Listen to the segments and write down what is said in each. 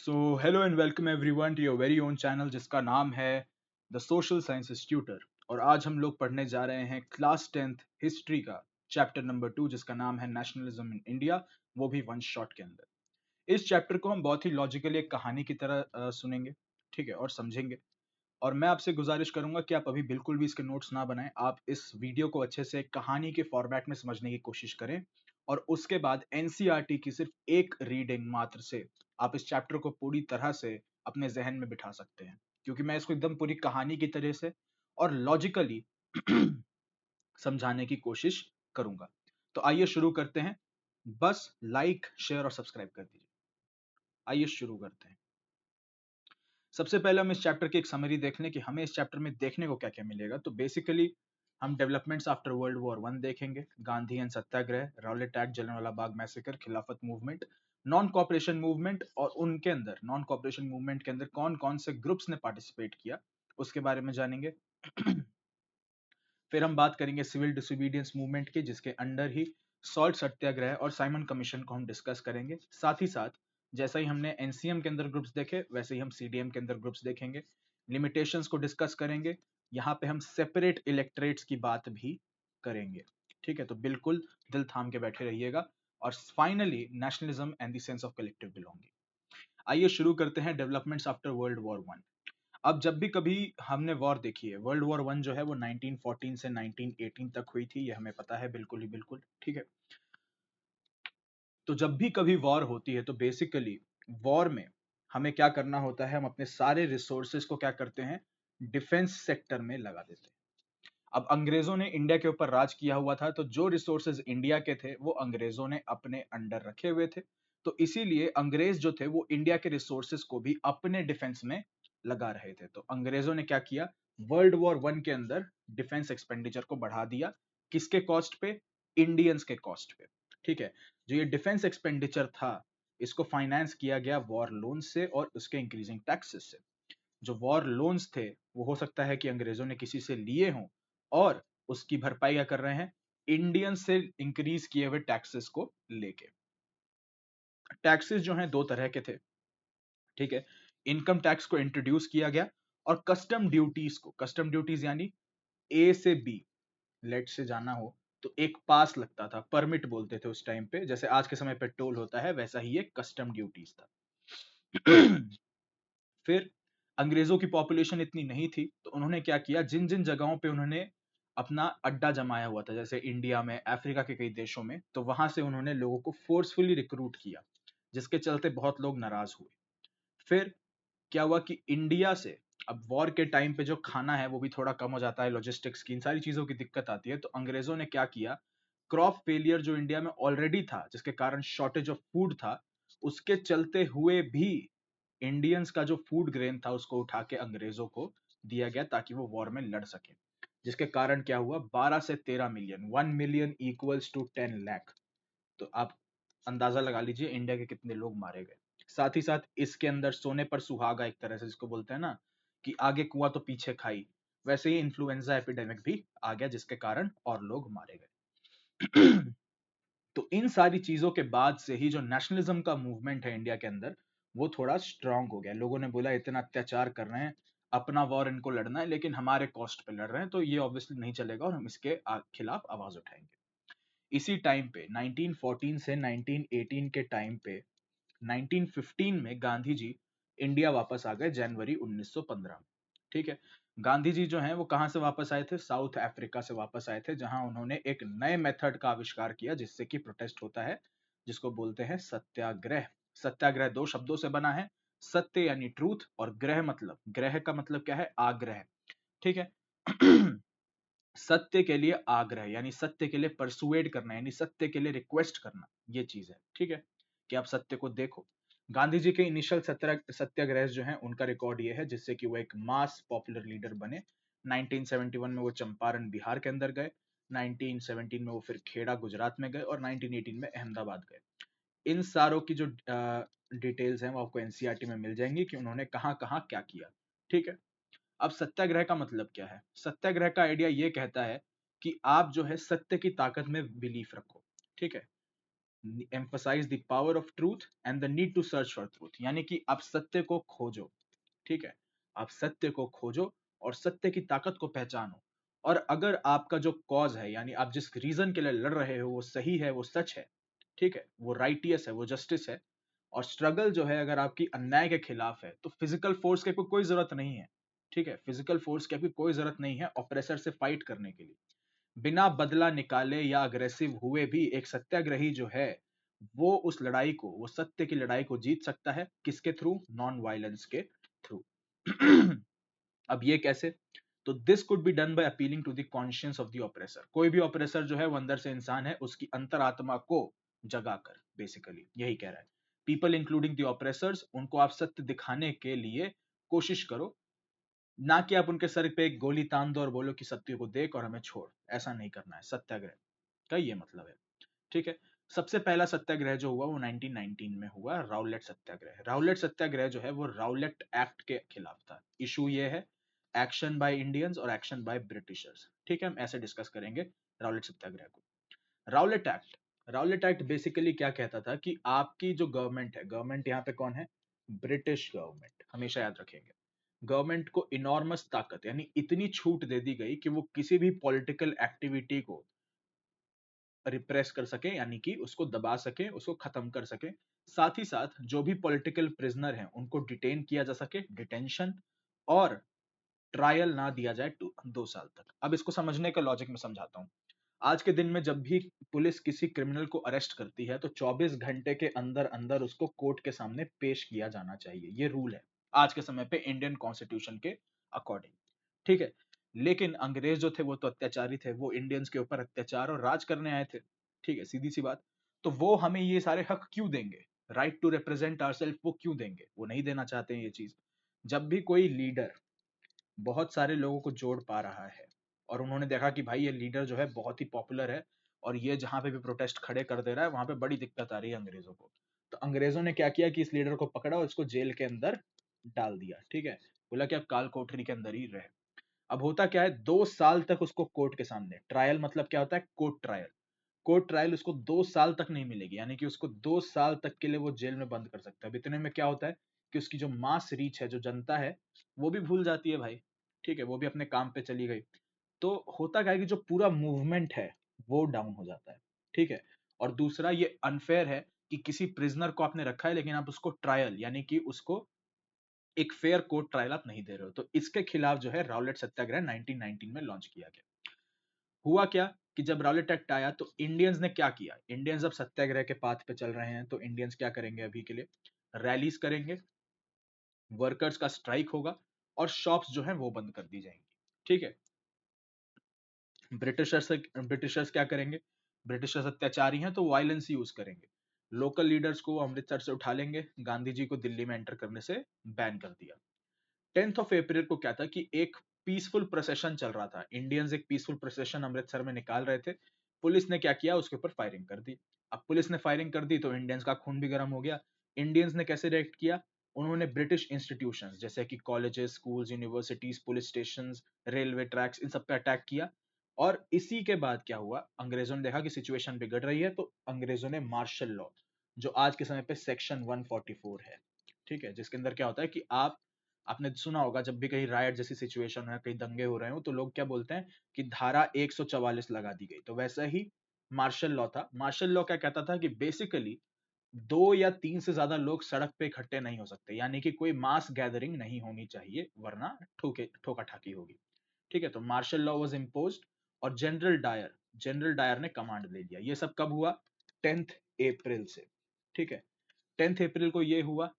So hello and welcome everyone to your very own channel जिसका नाम है the social sciences tutor. और आज हम लोग पढ़ने जा रहे हैं क्लास 10th हिस्ट्री का चैप्टर नंबर 2 जिसका नाम है नेशनलिज्म इन इंडिया, वो भी वन शॉट के अंदर। इस चैप्टर को हम बहुत ही लॉजिकली एक कहानी की तरह सुनेंगे, ठीक है, और समझेंगे। और मैं आपसे गुजारिश करूंगा कि आप अभी बिल्कुल भी इसके नोट्स ना बनाएं, आप इस वीडियो को अच्छे से कहानी के फॉर्मेट में समझने की कोशिश करें। और उसके बाद एनसीईआरटी की सिर्फ एक रीडिंग मात्र से आप इस चैप्टर को पूरी तरह से अपने जहन में बिठा सकते हैं, क्योंकि मैं इसको एकदम पूरी कहानी की तरह से और लॉजिकली समझाने की कोशिश करूंगा। तो आइए शुरू करते हैं। बस लाइक शेयर और सब्सक्राइब कर दीजिए। आइए शुरू करते हैं। सबसे पहले हम इस चैप्टर की एक समरी देख लें कि हमें इस चैप्टर में देखने को क्या क्या मिलेगा। तो बेसिकली हम developments after World War one देखेंगे, Gandhi and Satyagraha, Rowlatt Act, Jallianwala Bagh massacre, Khilafat movement, non cooperation movement, और उनके अंदर नॉन कॉपरेशन मूवमेंट के अंदर कौन कौन से ग्रुप्स ने पार्टिसिपेट किया उसके बारे में जानेंगे। फिर हम बात करेंगे सिविल डिसोबीडियंस मूवमेंट की, जिसके अंडर ही सॉल्ट सत्याग्रह और साइमन कमीशन को हम डिस्कस करेंगे। साथ ही साथ जैसा ही हमने एनसीएम के अंदर ग्रुप्स देखे वैसे ही हम सीडीएम के अंदर ग्रुप्स देखेंगे, लिमिटेशंस को डिस्कस करेंगे। यहाँ पे हम सेपरेट इलेक्टरेट्स की बात भी करेंगे, ठीक है। तो बिल्कुल दिल थाम के बैठे रहिएगा। और finally nationalism and the sense of collective belonging. आइए शुरू करते हैं developments after World War one. अब जब भी कभी हमने वॉर देखी है, वर्ल्ड वॉर वन जो है वो 1914 से 1918 तक हुई थी, ये हमें पता है बिल्कुल ही बिल्कुल, ठीक है। तो जब भी कभी वॉर होती है तो बेसिकली वॉर में हमें क्या करना होता है, हम अपने सारे रिसोर्सेज को क्या करते हैं, डिफेंस सेक्टर में लगा देते हैं। अब अंग्रेजों ने इंडिया के ऊपर राज किया हुआ था, तो जो रिसोर्सेज इंडिया के थे वो अंग्रेजों ने अपने अंडर रखे हुए थे। तो इसीलिए अंग्रेज जो थे वो इंडिया के रिसोर्सेज को भी अपने डिफेंस में लगा रहे थे। तो अंग्रेजों ने क्या किया, वर्ल्ड वॉर वन के अंदर डिफेंस एक्सपेंडिचर को बढ़ा दिया। किसके कॉस्ट पे, इंडियंस के कॉस्ट पे, ठीक है। जो ये डिफेंस एक्सपेंडिचर था इसको फाइनेंस किया गया वॉर लोन से और उसके इंक्रीजिंग टैक्सेस से। जो वॉर लोन्स थे वो हो सकता है कि अंग्रेजों ने किसी से लिए हों, और उसकी भरपाई क्या कर रहे हैं, इंडियन से इंक्रीज किए हुए टैक्सेस को लेके। टैक्सेस जो हैं दो तरह के थे, ठीक है। इनकम टैक्स को इंट्रोड्यूस किया गया, और कस्टम ड्यूटीज को, कस्टम ड्यूटीज यानी ए से बी लेट से जाना हो तो एक पास लगता था, परमिट बोलते थे उस टाइम पे, जैसे आज के समय पे टोल होता है वैसा ही ये कस्टम ड्यूटीज था। फिर अंग्रेजों की पॉपुलेशन इतनी नहीं थी, तो उन्होंने क्या किया, जिन जिन जगहों पे उन्होंने अपना अड्डा जमाया हुआ था, जैसे इंडिया में, अफ्रीका के कई देशों में, तो वहां से उन्होंने लोगों को फोर्सफुली रिक्रूट किया, जिसके चलते बहुत लोग नाराज हुए। फिर क्या हुआ कि इंडिया से अब वॉर के टाइम पे जो खाना है वो भी थोड़ा कम हो जाता है, लॉजिस्टिक्स की इन सारी चीजों की दिक्कत आती है। तो अंग्रेजों ने क्या किया, क्रॉप फेलियर जो इंडिया में ऑलरेडी था, जिसके कारण शॉर्टेज ऑफ फूड था, उसके चलते हुए भी इंडियंस का जो फूड ग्रेन था उसको उठा के अंग्रेजों को दिया गया ताकि वो वॉर में लड़ सके। जिसके कारण क्या हुआ, 12 से 13 million, 1 million equals to 10 lakh. तो आप अंदाजा लगा लीजिए इंडिया के कितने लोग मारे गए। साथ ही साथ इसके अंदर सोने पर सुहागा एक तरह से जिसको बोलते हैं ना, कि आगे कुआं तो पीछे खाई, वैसे ही इन्फ्लुएंजा एपिडेमिक भी आ गया जिसके कारण और लोग मारे गए। तो इन सारी चीजों के बाद से ही जो नेशनलिज्म का मूवमेंट है इंडिया के अंदर वो थोड़ा स्ट्रांग हो गया। लोगों ने बोला इतना अत्याचार कर रहे हैं, अपना वॉर इनको लड़ना है लेकिन हमारे कॉस्ट पे लड़ रहे हैं, तो ये ऑब्वियसली नहीं चलेगा और हम इसके खिलाफ आवाज उठाएंगे। इसी टाइम पे 1914 से 1918 के टाइम पे 1915 में गांधी जी इंडिया वापस आ गए, जनवरी 1915 में, ठीक है। गांधी जी जो हैं वो कहां से वापस आए थे, साउथ अफ्रीका से वापस आए थे, जहां उन्होंने एक नए मेथड का आविष्कार किया जिससे कि प्रोटेस्ट होता है, जिसको बोलते हैं सत्याग्रह। सत्याग्रह दो शब्दों से बना है, सत्य यानी ट्रूथ, और ग्रह मतलब, ग्रह का मतलब क्या है, आग्रह, ठीक है। सत्य के लिए आग्रह यानी सत्य के लिए परसुएड करना, यानी सत्य के लिए रिक्वेस्ट करना, ये चीज है, ठीक है, कि आप सत्य को देखो। गांधी जी के इनिशियल सत्याग्रह जो हैं उनका रिकॉर्ड ये है, जिससे कि वो एक मास पॉपुलर लीडर बने। 1971 में वो चंपारण बिहार के अंदर गए, 1917 में वो फिर खेड़ा गुजरात में गए, और 1918 में अहमदाबाद गए। इन सारों की जो डिटेल्स हैं वो आपको एनसीईआरटी में मिल जाएंगी कि उन्होंने कहाँ कहाँ क्या किया, ठीक है। अब सत्याग्रह का मतलब क्या है, सत्याग्रह का आइडिया ये कहता है कि आप जो है सत्य की ताकत में बिलीफ रखो, ठीक है। emphasize the power of truth and the need to search for truth, यानी कि आप सत्य को खोजो, ठीक है, आप सत्य को खोजो और सत्य की ताकत को पहचानो। और अगर आपका जो कॉज है, यानी आप जिस रीजन के लिए लड़ रहे हो वो सही है, वो सच है, ठीक है, वो राइटियस है, वो जस्टिस है, और स्ट्रगल जो है अगर आपकी अन्याय के खिलाफ है, तो फिजिकल फोर्स की कोई जरूरत नहीं है, ठीक है, फिजिकल फोर्स की कोई जरूरत नहीं है ऑपरेसर से फाइट करने के लिए। बिना बदला निकाले या अग्रेसिव हुए भी एक सत्याग्रही जो है वो उस लड़ाई को, वो सत्य की लड़ाई को जीत सकता है, किसके थ्रू? नॉन वायलेंस के थ्रू। अब ये कैसे? तो this could be done by appealing to the conscience of the oppressor. कोई भी ऑपरेसर जो है वो अंदर से इंसान है, उसकी अंतरात्मा को जगाकर, बेसिकली यही कह रहा है। पीपल इंक्लूडिंग द ऑपरेसर्स, उनको आप सत्य दिखाने के लिए कोशिश करो, ना कि आप उनके सर पे एक गोली तान दो और बोलो कि सत्य को देख और हमें छोड़। ऐसा नहीं करना है, सत्याग्रह का ये मतलब है, ठीक है। सबसे पहला सत्याग्रह जो हुआ वो 1919 में हुआ, राउलेट सत्याग्रह। राउलेट सत्याग्रह जो है वो राउलेट एक्ट के खिलाफ था। इशू ये है, एक्शन बाय इंडियंस और एक्शन बाय ब्रिटिशर्स, ठीक है, हम ऐसे डिस्कस करेंगे राउलेट सत्याग्रह को। Rowlatt act, Rowlatt act basically क्या कहता था कि आपकी जो गवर्नमेंट है, गवर्नमेंट यहाँ पे कौन है? ब्रिटिश गवर्नमेंट, हमेशा याद रखेंगे। गवर्नमेंट को इनॉर्मस ताकत, यानी इतनी छूट दे दी गई कि वो किसी भी पॉलिटिकल एक्टिविटी को रिप्रेस कर सके, यानी कि उसको दबा सके, उसको खत्म कर सके। साथ ही साथ जो भी पॉलिटिकल प्रिजनर हैं उनको डिटेन किया जा सके, डिटेंशन, और ट्रायल ना दिया जाए 2 साल तक। अब इसको समझने का लॉजिक मैं समझाता हूँ। आज के दिन में जब भी पुलिस किसी क्रिमिनल को अरेस्ट करती है तो 24 घंटे के अंदर अंदर उसको कोर्ट के सामने पेश किया जाना चाहिए, ये रूल है आज के समय पे इंडियन कॉन्स्टिट्यूशन के अकॉर्डिंग, ठीक है। लेकिन अंग्रेज जो थे वो तो अत्याचारी थे, वो इंडियंस के ऊपर अत्याचार और राज करने आए थे, ठीक है, सीधी सी बात। तो वो हमें ये सारे हक क्यों देंगे? राइट टू रिप्रेजेंट आवरसेल्फ वो क्यों देंगे? वो नहीं देना चाहते हैं ये चीज। जब भी कोई लीडर बहुत सारे लोगों को जोड़ पा रहा है और उन्होंने देखा कि भाई ये लीडर जो है बहुत ही पॉपुलर है और ये जहां पे भी प्रोटेस्ट खड़े कर दे रहा है वहां पे बड़ी दिक्कत आ रही है अंग्रेजों को, तो अंग्रेजों ने क्या किया कि इस लीडर को पकड़ा और इसको जेल के अंदर डाल दिया, ठीक है। बोला कि अब काल कोठरी के अंदर ही रहे। अब होता क्या है, 2 साल तक उसको कोर्ट के सामने, ट्रायल मतलब क्या होता है? Court trial. कोर्ट ट्रायल उसको 2 साल तक नहीं मिलेगी, यानी कि उसको 2 साल तक के लिए वो जेल में बंद कर सकता है। अब इतने में क्या होता है कि उसकी जो मास रीच है, जो जनता है, वो भी भूल जाती है भाई, ठीक है, वो भी अपने काम पे चली गई। तो होता क्या है कि जो पूरा मूवमेंट है वो डाउन हो जाता है, ठीक है। और दूसरा ये अनफेयर है कि किसी प्रिजनर को आपने रखा है लेकिन आप उसको ट्रायल, यानी कि उसको एक फेयर कोर्ट ट्रायल आप नहीं दे रहे हो। तो इसके खिलाफ जो है राउलेट सत्याग्रह 1919 में लॉन्च किया गया। हुआ क्या कि जब राउलेट एक्ट आया तो इंडियंस ने क्या किया? इंडियंस अब सत्याग्रह के पाथ पे चल रहे हैं, तो इंडियंस क्या करेंगे अभी के लिए? रैलीज करेंगे, वर्कर्स का स्ट्राइक होगा और शॉप्स जो है वो बंद कर दी जाएंगी, ठीक है। ब्रिटिशर्स क्या करेंगे? ब्रिटिशर्स अत्याचारी हैं तो वायलेंस यूज करेंगे। लोकल लीडर्स को अमृतसर से उठा लेंगे, गांधी जी को दिल्ली में एंटर करने से बैन कर दिया। 10 अप्रैल को क्या था कि एक पीसफुल प्रोसेशन चल रहा था, इंडियंस एक पीसफुल प्रोसेशन अमृतसर में निकाल रहे थे। पुलिस ने क्या किया? उसके ऊपर फायरिंग कर दी। अब पुलिस ने फायरिंग कर दी तो इंडियंस का खून भी गर्म हो गया। इंडियंस ने कैसे रिएक्ट किया? उन्होंने ब्रिटिश इंस्टीट्यूशंस जैसे कि colleges, schools, universities, police stations, railway tracks, इन सब पे अटैक किया। और इसी के बाद क्या हुआ, अंग्रेजों ने देखा कि सिचुएशन बिगड़ रही है तो अंग्रेजों ने मार्शल लॉ, जो आज के समय पे सेक्शन 144 है, ठीक है, जिसके अंदर क्या होता है कि आपने सुना होगा जब भी कहीं रायट जैसी सिचुएशन है, कहीं दंगे हो रहे हो, तो लोग क्या बोलते हैं कि धारा 144 लगा दी गई। तो वैसा ही मार्शल लॉ था। मार्शल लॉ क्या कहता था कि बेसिकली 2 या 3 से ज्यादा लोग सड़क पे इकट्ठे नहीं हो सकते, यानी कि कोई मास गैदरिंग नहीं होनी चाहिए वरना ठोका ठाकी होगी, ठीक है। तो मार्शल लॉ वाज इम्पोज्ड और जनरल डायर ने कमांड ले लिया। ये सब कब हुआ? 10 अप्रैल से, ठीक है। 10 अप्रैल को ये हुआ।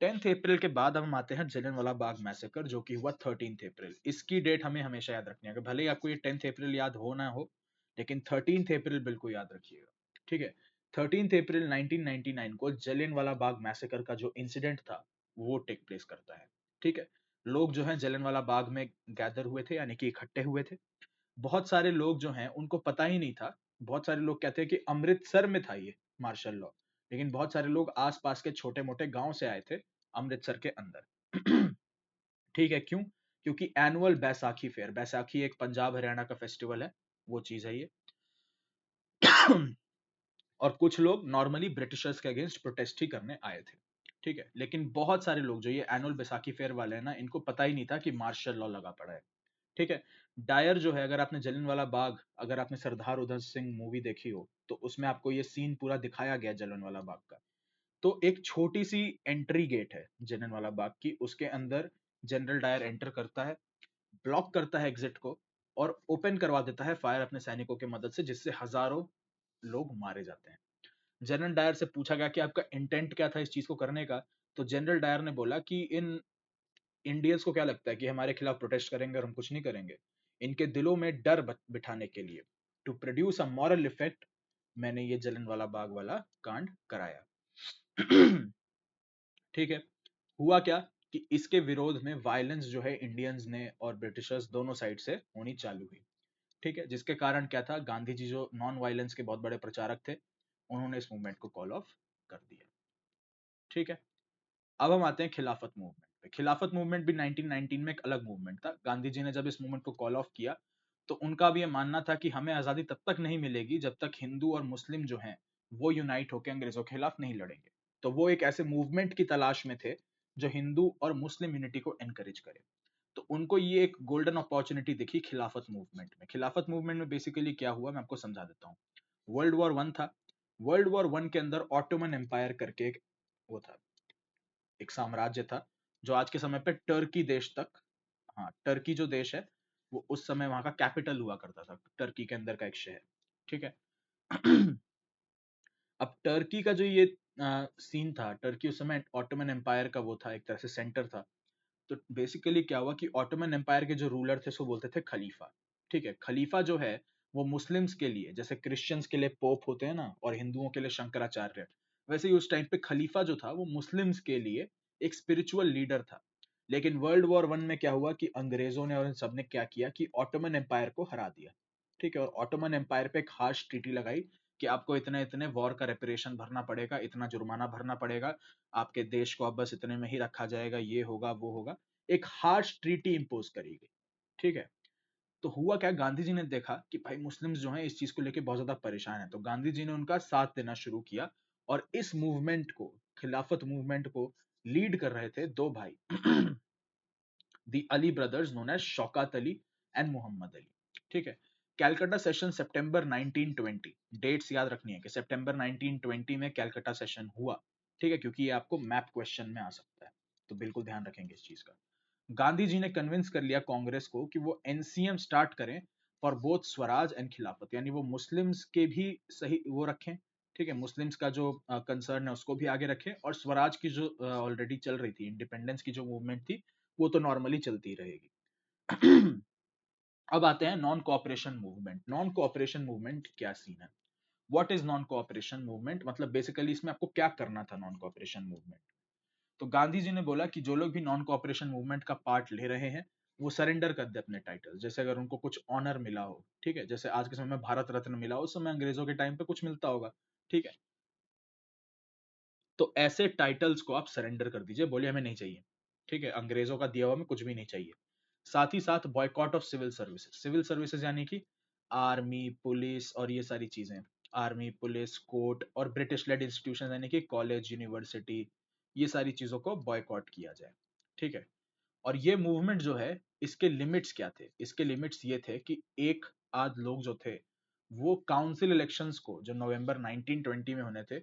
10 अप्रैल के बाद अब हम आते हैं जलियांवाला बाग मैसेकर, जो कि हुआ 13 अप्रैल। इसकी डेट हमें हमेशा याद रखनी है, कि भले ही आपको ये 10 अप्रैल याद हो ना हो, लेकिन 13 अप्रैल बिल्कुल याद रखिएगा, ठीक है। 13 अप्रैल 1999 को जलियांवाला बाग मैसेकर का जो इंसिडेंट था वो टेक प्लेस करता है, ठीक है। लोग जो हैं जलियांवाला बाग में गैदर हुए थे, यानी कि इकट्ठे हुए थे। बहुत सारे लोग जो हैं उनको पता ही नहीं था। बहुत सारे लोग कहते हैं कि अमृतसर में था ये मार्शल लॉ, लेकिन बहुत सारे लोग आसपास के छोटे मोटे गांव से आए थे अमृतसर के अंदर। ठीक है, क्यों? क्योंकि एनुअल बैसाखी फेयर, बैसाखी एक पंजाब हरियाणा का फेस्टिवल है, वो चीज है ये। और कुछ लोग नॉर्मली ब्रिटिशर्स के अगेंस्ट प्रोटेस्ट ही करने आए थे, ठीक है। लेकिन बहुत सारे लोग जो ये एनुअल बैसाखी फेयर वाले हैं ना, इनको पता ही नहीं था कि मार्शल लॉ लगा पड़ा है, ठीक है। डायर जो है, अगर आपने जलियांवाला बाग, अगर आपने सरदार उधम सिंह मूवी देखी हो, तो उसमें आपको ये सीन पूरा दिखाया गया जलियांवाला बाग का। तो एक छोटी सी एंट्री गेट है जलियांवाला बाग की, उसके अंदर जनरल डायर एंटर करता है, ब्लॉक करता है एग्जिट को, और ओपन करवा देता है फायर अपने सैनिकों की मदद से, जिससे हजारों लोग मारे जाते हैं। जनरल डायर से पूछा गया कि आपका इंटेंट क्या था इस चीज को करने का, तो जनरल डायर ने बोला कि इन इंडियंस को क्या लगता है कि हमारे खिलाफ प्रोटेस्ट करेंगे और हम कुछ नहीं करेंगे? इनके दिलों में डर बिठाने के लिए, to produce a moral effect, मैंने ये जलियांवाला बाग वाला कांड कराया। ठीक है। हुआ क्या कि इसके विरोध में वायलेंस जो है इंडियंस ने और ब्रिटिशर्स दोनों साइड से होनी चालू हुई, ठीक है। जिसके कारण क्या था, गांधी जी जो नॉन वायलेंस के बहुत बड़े प्रचारक थे, उन्होंने इस मूवमेंट को कॉल ऑफ कर दिया, ठीक है। अब हम आते हैं खिलाफत मूवमेंट पे। खिलाफत मूवमेंट भी 1919 में एक अलग मूवमेंट था। गांधी जी ने जब इस मूवमेंट को कॉल ऑफ किया, तो उनका भी ये मानना था कि हमें आजादी तब तक नहीं मिलेगी जब तक हिंदू और मुस्लिम जो हैं वो यूनाइट होकर अंग्रेजों के खिलाफ नहीं लड़ेंगे। तो वो एक ऐसे मूवमेंट की तलाश में थे जो हिंदू और मुस्लिम यूनिटी को एनकरेज करे। तो उनको ये एक गोल्डन अपॉर्चुनिटी दिखी खिलाफत मूवमेंट में। खिलाफत मूवमेंट में बेसिकली क्या हुआ, मैं आपको समझा देता हूँ। वर्ल्ड वॉर वन था। वर्ल्ड वॉर वन के अंदर ऑटोमन एम्पायर करके एक वो था, एक साम्राज्य था, जो आज के समय पे टर्की देश तक, हाँ टर्की जो देश है, वो उस समय वहां का कैपिटल हुआ करता था, टर्की के अंदर का एक शहर, ठीक है। अब टर्की का जो ये सीन था, टर्की उस समय ऑटोमन एम्पायर का वो था, एक तरह से सेंटर था। तो बेसिकली क्या हुआ कि ऑटोमन एम्पायर के जो रूलर थे उसको बोलते थे खलीफा, ठीक है। खलीफा जो है वो मुस्लिम्स के लिए जैसे क्रिश्चियंस के लिए पोप होते हैं ना, और हिंदुओं के लिए शंकराचार्य, वैसे ही उस टाइम पे खलीफा जो था वो मुस्लिम्स के लिए एक स्पिरिचुअल लीडर था। लेकिन वर्ल्ड वॉर वन में क्या हुआ कि अंग्रेजों ने और इन सब ने क्या किया कि ऑटोमन एम्पायर को हरा दिया, ठीक है। और ऑटोमन एम्पायर पे एक हार्श ट्रीटी लगाई कि आपको इतने इतने वॉर का रेपरेशन भरना पड़ेगा, इतना जुर्माना भरना पड़ेगा, आपके देश को अब बस इतने में ही रखा जाएगा, ये होगा वो होगा। एक हार्श ट्रीटी इंपोज करी गई, ठीक है। तो हुआ क्या, गांधी जी ने देखा कि भाई मुस्लिम्स जो हैं इस चीज को लेके बहुत ज्यादा परेशान है, तो गांधी जी ने उनका साथ देना शुरू किया। और इस मूवमेंट को, खिलाफत मूवमेंट को लीड कर रहे थे दो भाई, the Ali brothers known as Shaukat Ali and Mohammad Ali, ठीक है। कैलकाटा सेशन सितंबर 1920, डेट्स याद रखनी है कि सितंबर 1920 में कैलकाटा सेशन हुआ, ठीक है, क्योंकि ये आपको मैप क्वेश्चन में आ सकता है, तो बिल्कुल ध्यान रखेंगे इस चीज का। गांधी जी ने कन्विंस कर लिया कांग्रेस को कि वो एनसीएम स्टार्ट करें फॉर बोथ स्वराज एंड खिलाफत, यानी वो मुस्लिम्स के भी सही वो रखें, ठीक है, मुस्लिम्स का जो कंसर्न है उसको भी आगे रखें, और स्वराज की जो ऑलरेडी चल रही थी, इंडिपेंडेंस की जो मूवमेंट थी, वो तो नॉर्मली चलती रहेगी। अब आते हैं non cooperation movement. Non cooperation movement क्या सीन है, what is non cooperation movement, मतलब बेसिकली इसमें आपको क्या करना था नॉन कोऑपरेशन मूवमेंट। तो गांधी जी ने बोला कि जो लोग भी नॉन कोऑपरेशन मूवमेंट का पार्ट ले रहे हैं वो सरेंडर कर दे अपने टाइटल, जैसे अगर उनको कुछ ऑनर मिला हो, ठीक है, जैसे आज के समय में भारत रत्न मिला हो, उस समय अंग्रेजों के टाइम पे कुछ मिलता होगा, ठीक है। तो ऐसे टाइटल्स को आप सरेंडर कर दीजिए, बोलिए हमें नहीं चाहिए, ठीक है, अंग्रेजों का दिया हुआ में कुछ भी नहीं चाहिए। साथ ही साथ boycott of civil services, civil services यानी कि आर्मी, पुलिस और ये सारी चीजें, आर्मी, पुलिस, कोर्ट और ब्रिटिश लेड इंस्टीट्यूशन यानी कि कॉलेज, यूनिवर्सिटी, ये सारी चीजों को बॉयकॉट किया जाए, ठीक है। और ये मूवमेंट जो है, इसके लिमिट्स क्या थे, इसके लिमिट्स ये थे कि एक आध लोग जो थे वो काउंसिल इलेक्शंस को जो नवंबर 1920 में होने थे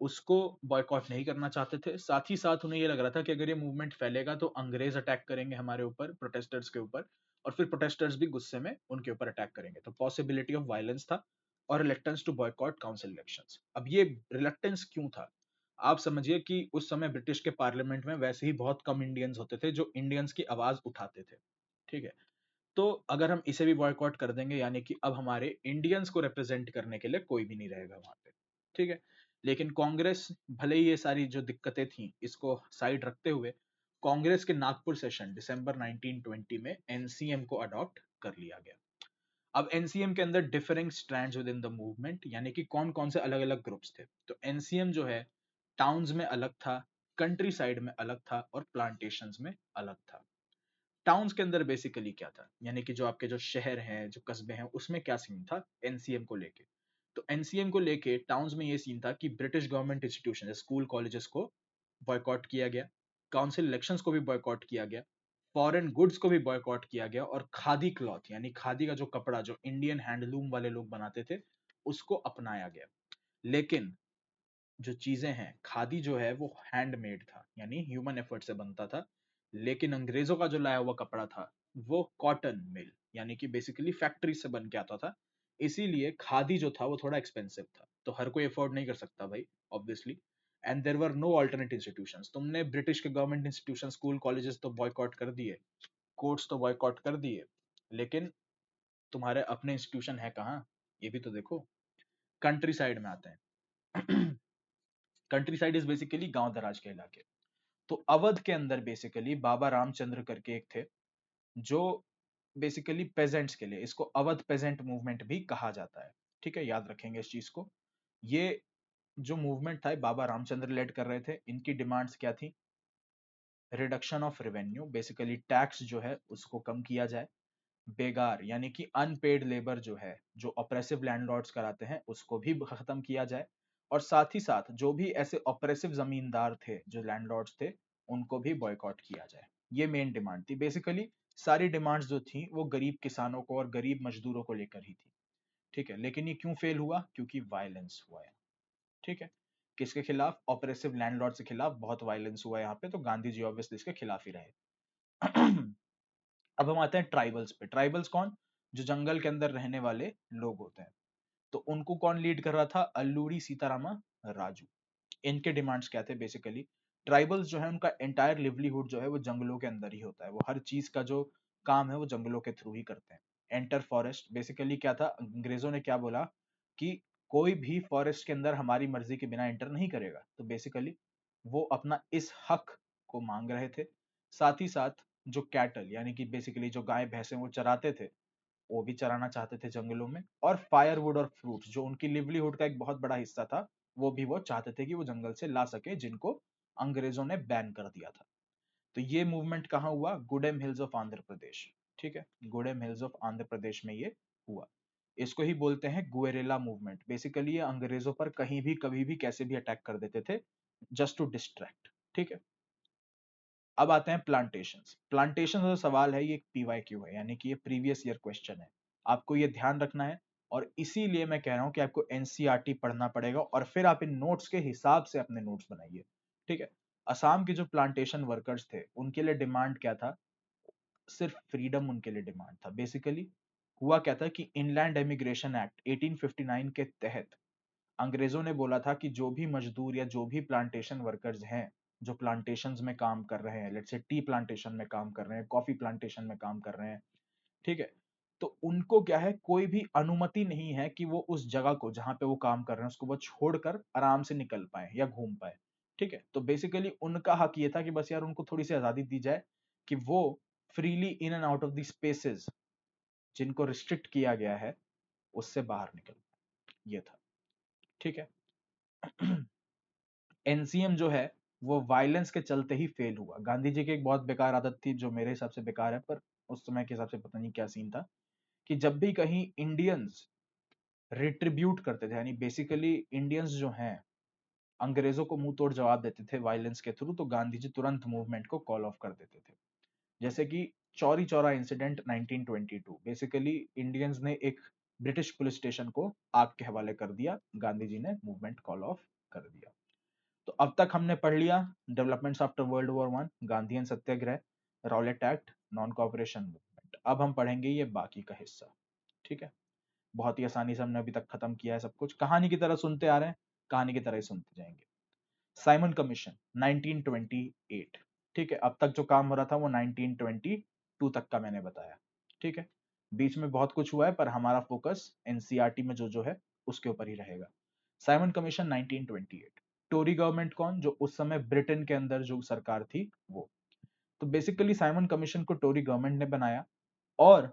उसको बॉयकॉट नहीं करना चाहते थे। साथ ही साथ उन्हें ये लग रहा था कि अगर ये मूवमेंट फैलेगा तो अंग्रेज अटैक करेंगे हमारे ऊपर, प्रोटेस्टर्स के ऊपर, और फिर प्रोटेस्टर्स भी गुस्से में उनके ऊपर अटैक करेंगे, तो पॉसिबिलिटी ऑफ वायलेंस था और reluctance to boycott council elections. अब ये रिलेक्टेंस क्यों था, आप समझिए कि उस समय ब्रिटिश के पार्लियामेंट में वैसे ही बहुत कम इंडियंस होते थे जो इंडियंस की आवाज उठाते थे, ठीक है। तो अगर हम इसे भी बॉयकॉट कर देंगे यानी कि अब हमारे इंडियंस को रिप्रेजेंट करने के लिए कोई भी नहीं रहेगा वहां पे, ठीक है। लेकिन कांग्रेस, भले ही ये सारी जो दिक्कतें थी इसको साइड रखते हुए, कांग्रेस के नागपुर सेशन दिसंबर 1920 में एनसीएम को अडॉप्ट कर लिया गया। अब एनसीएम के अंदर differing strands with in the movement, यानी कि कौन कौन से अलग अलग ग्रुप्स थे। तो एनसीएम जो है टाउन्स में अलग था, कंट्री साइड में अलग था और प्लांटेशंस में अलग था। टाउन्स के अंदर बेसिकली क्या था, यानी कि जो आपके जो शहर हैं, जो कस्बे हैं, उसमें क्या सीन था एनसीएम को लेके। तो एनसीएम को लेके टाउन्स में ये सीन था कि British government institution school colleges को बॉयकॉट किया गया, काउंसिल इलेक्शंस को भी बॉयकॉट किया गया, फॉरेन गुड्स को भी बॉयकॉट किया गया, और खादी क्लॉथ यानी खादी का जो कपड़ा जो इंडियन हैंडलूम वाले लोग बनाते थे उसको अपनाया गया। लेकिन जो चीजें हैं, खादी जो है वो हैंडमेड था यानी ह्यूमन एफर्ट से बनता था, लेकिन अंग्रेजों का जो लाया हुआ कपड़ा था वो कॉटन मिल यानी कि बेसिकली फैक्ट्री से बन के आता था, इसीलिए खादी जो था वो थोड़ा एक्सपेंसिव था, तो हर कोई अफोर्ड नहीं कर सकता भाई, obviously. And there were no alternate institutions. तुमने ब्रिटिश के गवर्नमेंट इंस्टीट्यूशन स्कूल कॉलेजेस तो बॉयकॉट कर दिए, कोर्ट्स तो बॉयकॉट कर दिए, लेकिन तुम्हारे अपने इंस्टीट्यूशन है कहाँ, ये भी तो देखो। कंट्री साइड में आते हैं। कंट्री साइड इज बेसिकली गांव दराज के इलाके। तो अवध के अंदर बेसिकली बाबा रामचंद्र करके एक थे, जो बेसिकली पेजेंट्स के लिए, इसको अवध पेजेंट मूवमेंट भी कहा जाता है, ठीक है, याद रखेंगे इस चीज को। ये जो मूवमेंट था बाबा रामचंद्र लेड कर रहे थे। इनकी डिमांड्स क्या थी? Reduction of revenue, basically tax जो है उसको कम किया जाए, बेगार यानी कि अनपेड लेबर जो है, जो ऑपरेसिव लैंडलॉर्ड्स कराते हैं उसको भी खत्म किया जाए, और साथ ही साथ जो भी ऐसे ऑपरेसिव जमींदार थे जो लैंडलॉर्ड्स थे उनको भी बॉयकॉट किया जाए। ये मेन डिमांड थी। बेसिकली सारी डिमांड्स जो थी वो गरीब किसानों को और गरीब मजदूरों को लेकर ही थी, ठीक है। लेकिन ये क्यों फेल हुआ? क्योंकि वायलेंस हुआ है, ठीक है। किसके खिलाफ? ऑपरेसिव लैंडलॉर्ड के खिलाफ बहुत वायलेंस हुआ यहाँ पे, तो गांधी जी ऑब्वियसली इसके खिलाफ ही रहे। अब हम आते हैं ट्राइबल्स पे। ट्राइबल्स कौन? जो जंगल के अंदर रहने वाले लोग होते हैं। तो उनको कौन लीड कर रहा था? अल्लूरी सीतारामा राजू। इनके डिमांड्स क्या थे? बेसिकली ट्राइबल्स जो है उनका एंटायर लिवलीहुड जो है वो जंगलों के अंदर ही होता है, वो हर चीज का जो काम है वो जंगलों के थ्रू ही करते हैं। एंटर फॉरेस्ट, बेसिकली क्या था, अंग्रेजों ने क्या बोला कि कोई भी फॉरेस्ट के अंदर हमारी मर्जी के बिना एंटर नहीं करेगा, तो बेसिकली वो अपना इस हक को मांग रहे थे। साथ ही साथ जो कैटल यानी कि बेसिकली जो गाय भैंसे वो चराते थे, वो भी चराना चाहते थे जंगलों में। और फायरवुड और फ्रूट्स जो उनकी लिवलीहुड का एक बहुत बड़ा हिस्सा था, वो भी वो चाहते थे कि वो जंगल से ला सके, जिनको अंग्रेजों ने बैन कर दिया था। तो ये मूवमेंट कहाँ हुआ? गुडेम हिल्स ऑफ आंध्र प्रदेश, ठीक है, गुडेम हिल्स ऑफ आंध्र प्रदेश में ये हुआ। इसको ही बोलते हैं गुएरेला मूवमेंट। बेसिकली ये अंग्रेजों पर कहीं भी कभी भी कैसे भी अटैक कर देते थे, जस्ट टू डिस्ट्रैक्ट, ठीक है। अब आते हैं प्लांटेशंस। प्लांटेशन का जो सवाल है ये एक पीवाईक्यू है, यानी कि ये प्रीवियस ईयर क्वेश्चन है, आपको ये ध्यान रखना है। और इसीलिए मैं कह रहा हूं कि आपको एनसीईआरटी पढ़ना पड़ेगा, और फिर आप इन नोट्स के हिसाब से अपने नोट्स बनाइए, ठीक है। असम के जो प्लांटेशन वर्कर्स थे उनके लिए डिमांड क्या था? सिर्फ फ्रीडम उनके लिए डिमांड था। बेसिकली हुआ क्या था कि इनलैंड एमिग्रेशन एक्ट 1859 के तहत अंग्रेजों ने बोला था कि जो भी मजदूर या जो भी प्लांटेशन वर्कर्स हैं, जो प्लांटेशंस में काम कर रहे हैं, लेट्स से टी प्लांटेशन में काम कर रहे हैं, कॉफी प्लांटेशन में काम कर रहे हैं, ठीक है, तो उनको क्या है, कोई भी अनुमति नहीं है कि वो उस जगह को जहां पे वो काम कर रहे हैं उसको वो छोड़कर आराम से निकल पाए या घूम पाए, ठीक है। तो बेसिकली उनका हक ये था कि बस यार उनको थोड़ी सी आजादी दी जाए कि वो freely in and out of the spaces जिनको रिस्ट्रिक्ट किया गया है उससे बाहर निकल पाए। ये था, ठीक है। एनसीएम जो है वो वायलेंस के चलते ही फेल हुआ। गांधी जी की एक बहुत बेकार आदत थी, जो मेरे हिसाब से बेकार है, पर उस समय के हिसाब से पता नहीं क्या सीन था, कि जब भी कहीं इंडियंस रिट्रीब्यूट करते थे, यानी बेसिकली इंडियंस जो हैं अंग्रेजों को मुंह तोड़ जवाब देते थे वायलेंस के थ्रू, तो गांधी जी तुरंत मूवमेंट को कॉल ऑफ कर देते थे। जैसे कि Chauri Chaura incident 1922, basically Indians ने एक ब्रिटिश पुलिस स्टेशन को आग के हवाले कर दिया, गांधी जी ने मूवमेंट कॉल ऑफ कर दिया। तो अब तक हमने पढ़ लिया developments after World War one, Gandhian Satyagraha, Rowlatt Act, non cooperation movement. अब हम पढ़ेंगे ये बाकी का हिस्सा, ठीक है। बहुत ही आसानी से हमने अभी तक खत्म किया है सब कुछ, कहानी की तरह सुनते आ रहे हैं, कहानी की तरह ही सुनते जाएंगे। साइमन कमीशन 1928, ठीक है। अब तक जो काम हो रहा था वो 1922 तक का मैंने बताया, ठीक है। बीच में बहुत कुछ हुआ है पर हमारा फोकस एनसीईआरटी में जो जो है उसके ऊपर ही रहेगा। Simon commission 1928। टोरी गवर्नमेंट कौन? जो उस समय ब्रिटेन के अंदर जो सरकार थी वो। तो बेसिकली साइमन कमीशन को टोरी गवर्नमेंट ने बनाया, और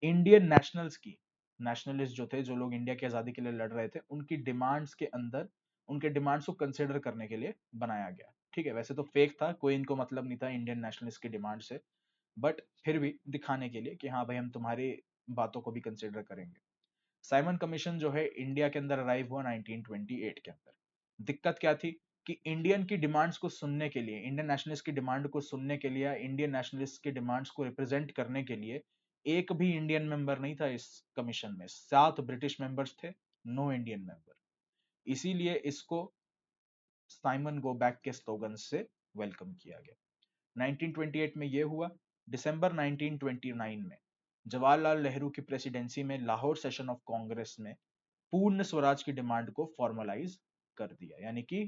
इंडियन नेशनल्स की, नेशनलिस्ट जो थे, जो लोग इंडिया की आजादी के लिए लड़ रहे थे, उनकी डिमांड्स के अंदर उनके डिमांड्स को कंसिडर करने के लिए बनाया गया, ठीक है। वैसे तो फेक था, कोई इनको मतलब नहीं था इंडियन नेशनलिस्ट की डिमांड से, बट फिर भी दिखाने के लिए कि हाँ भाई हम तुम्हारी बातों को भी कंसिडर करेंगे। साइमन कमीशन जो है इंडिया के अंदर अराइव हुआ 1928 के अंदर। दिक्कत क्या थी कि इंडियन की डिमांड्स को सुनने के लिए, इंडियन नेशनलिस्ट की डिमांड को सुनने के लिए, इंडियन नेशनलिस्ट की डिमांड्स को रिप्रेजेंट करने के लिए एक भी इंडियन मेंबर नहीं था इस कमीशन में। 7 ब्रिटिश मेंबर्स थे, नो इंडियन मेंबर। इसीलिए इसको साइमन गो बैक के स्लोगन से वेलकम किया गया। 1928 में यह हुआ। दिसंबर 1929 में जवाहरलाल नेहरू की प्रेसिडेंसी में लाहौर सेशन ऑफ कांग्रेस में पूर्ण स्वराज की डिमांड को फॉर्मलाइज कर दिया, यानी कि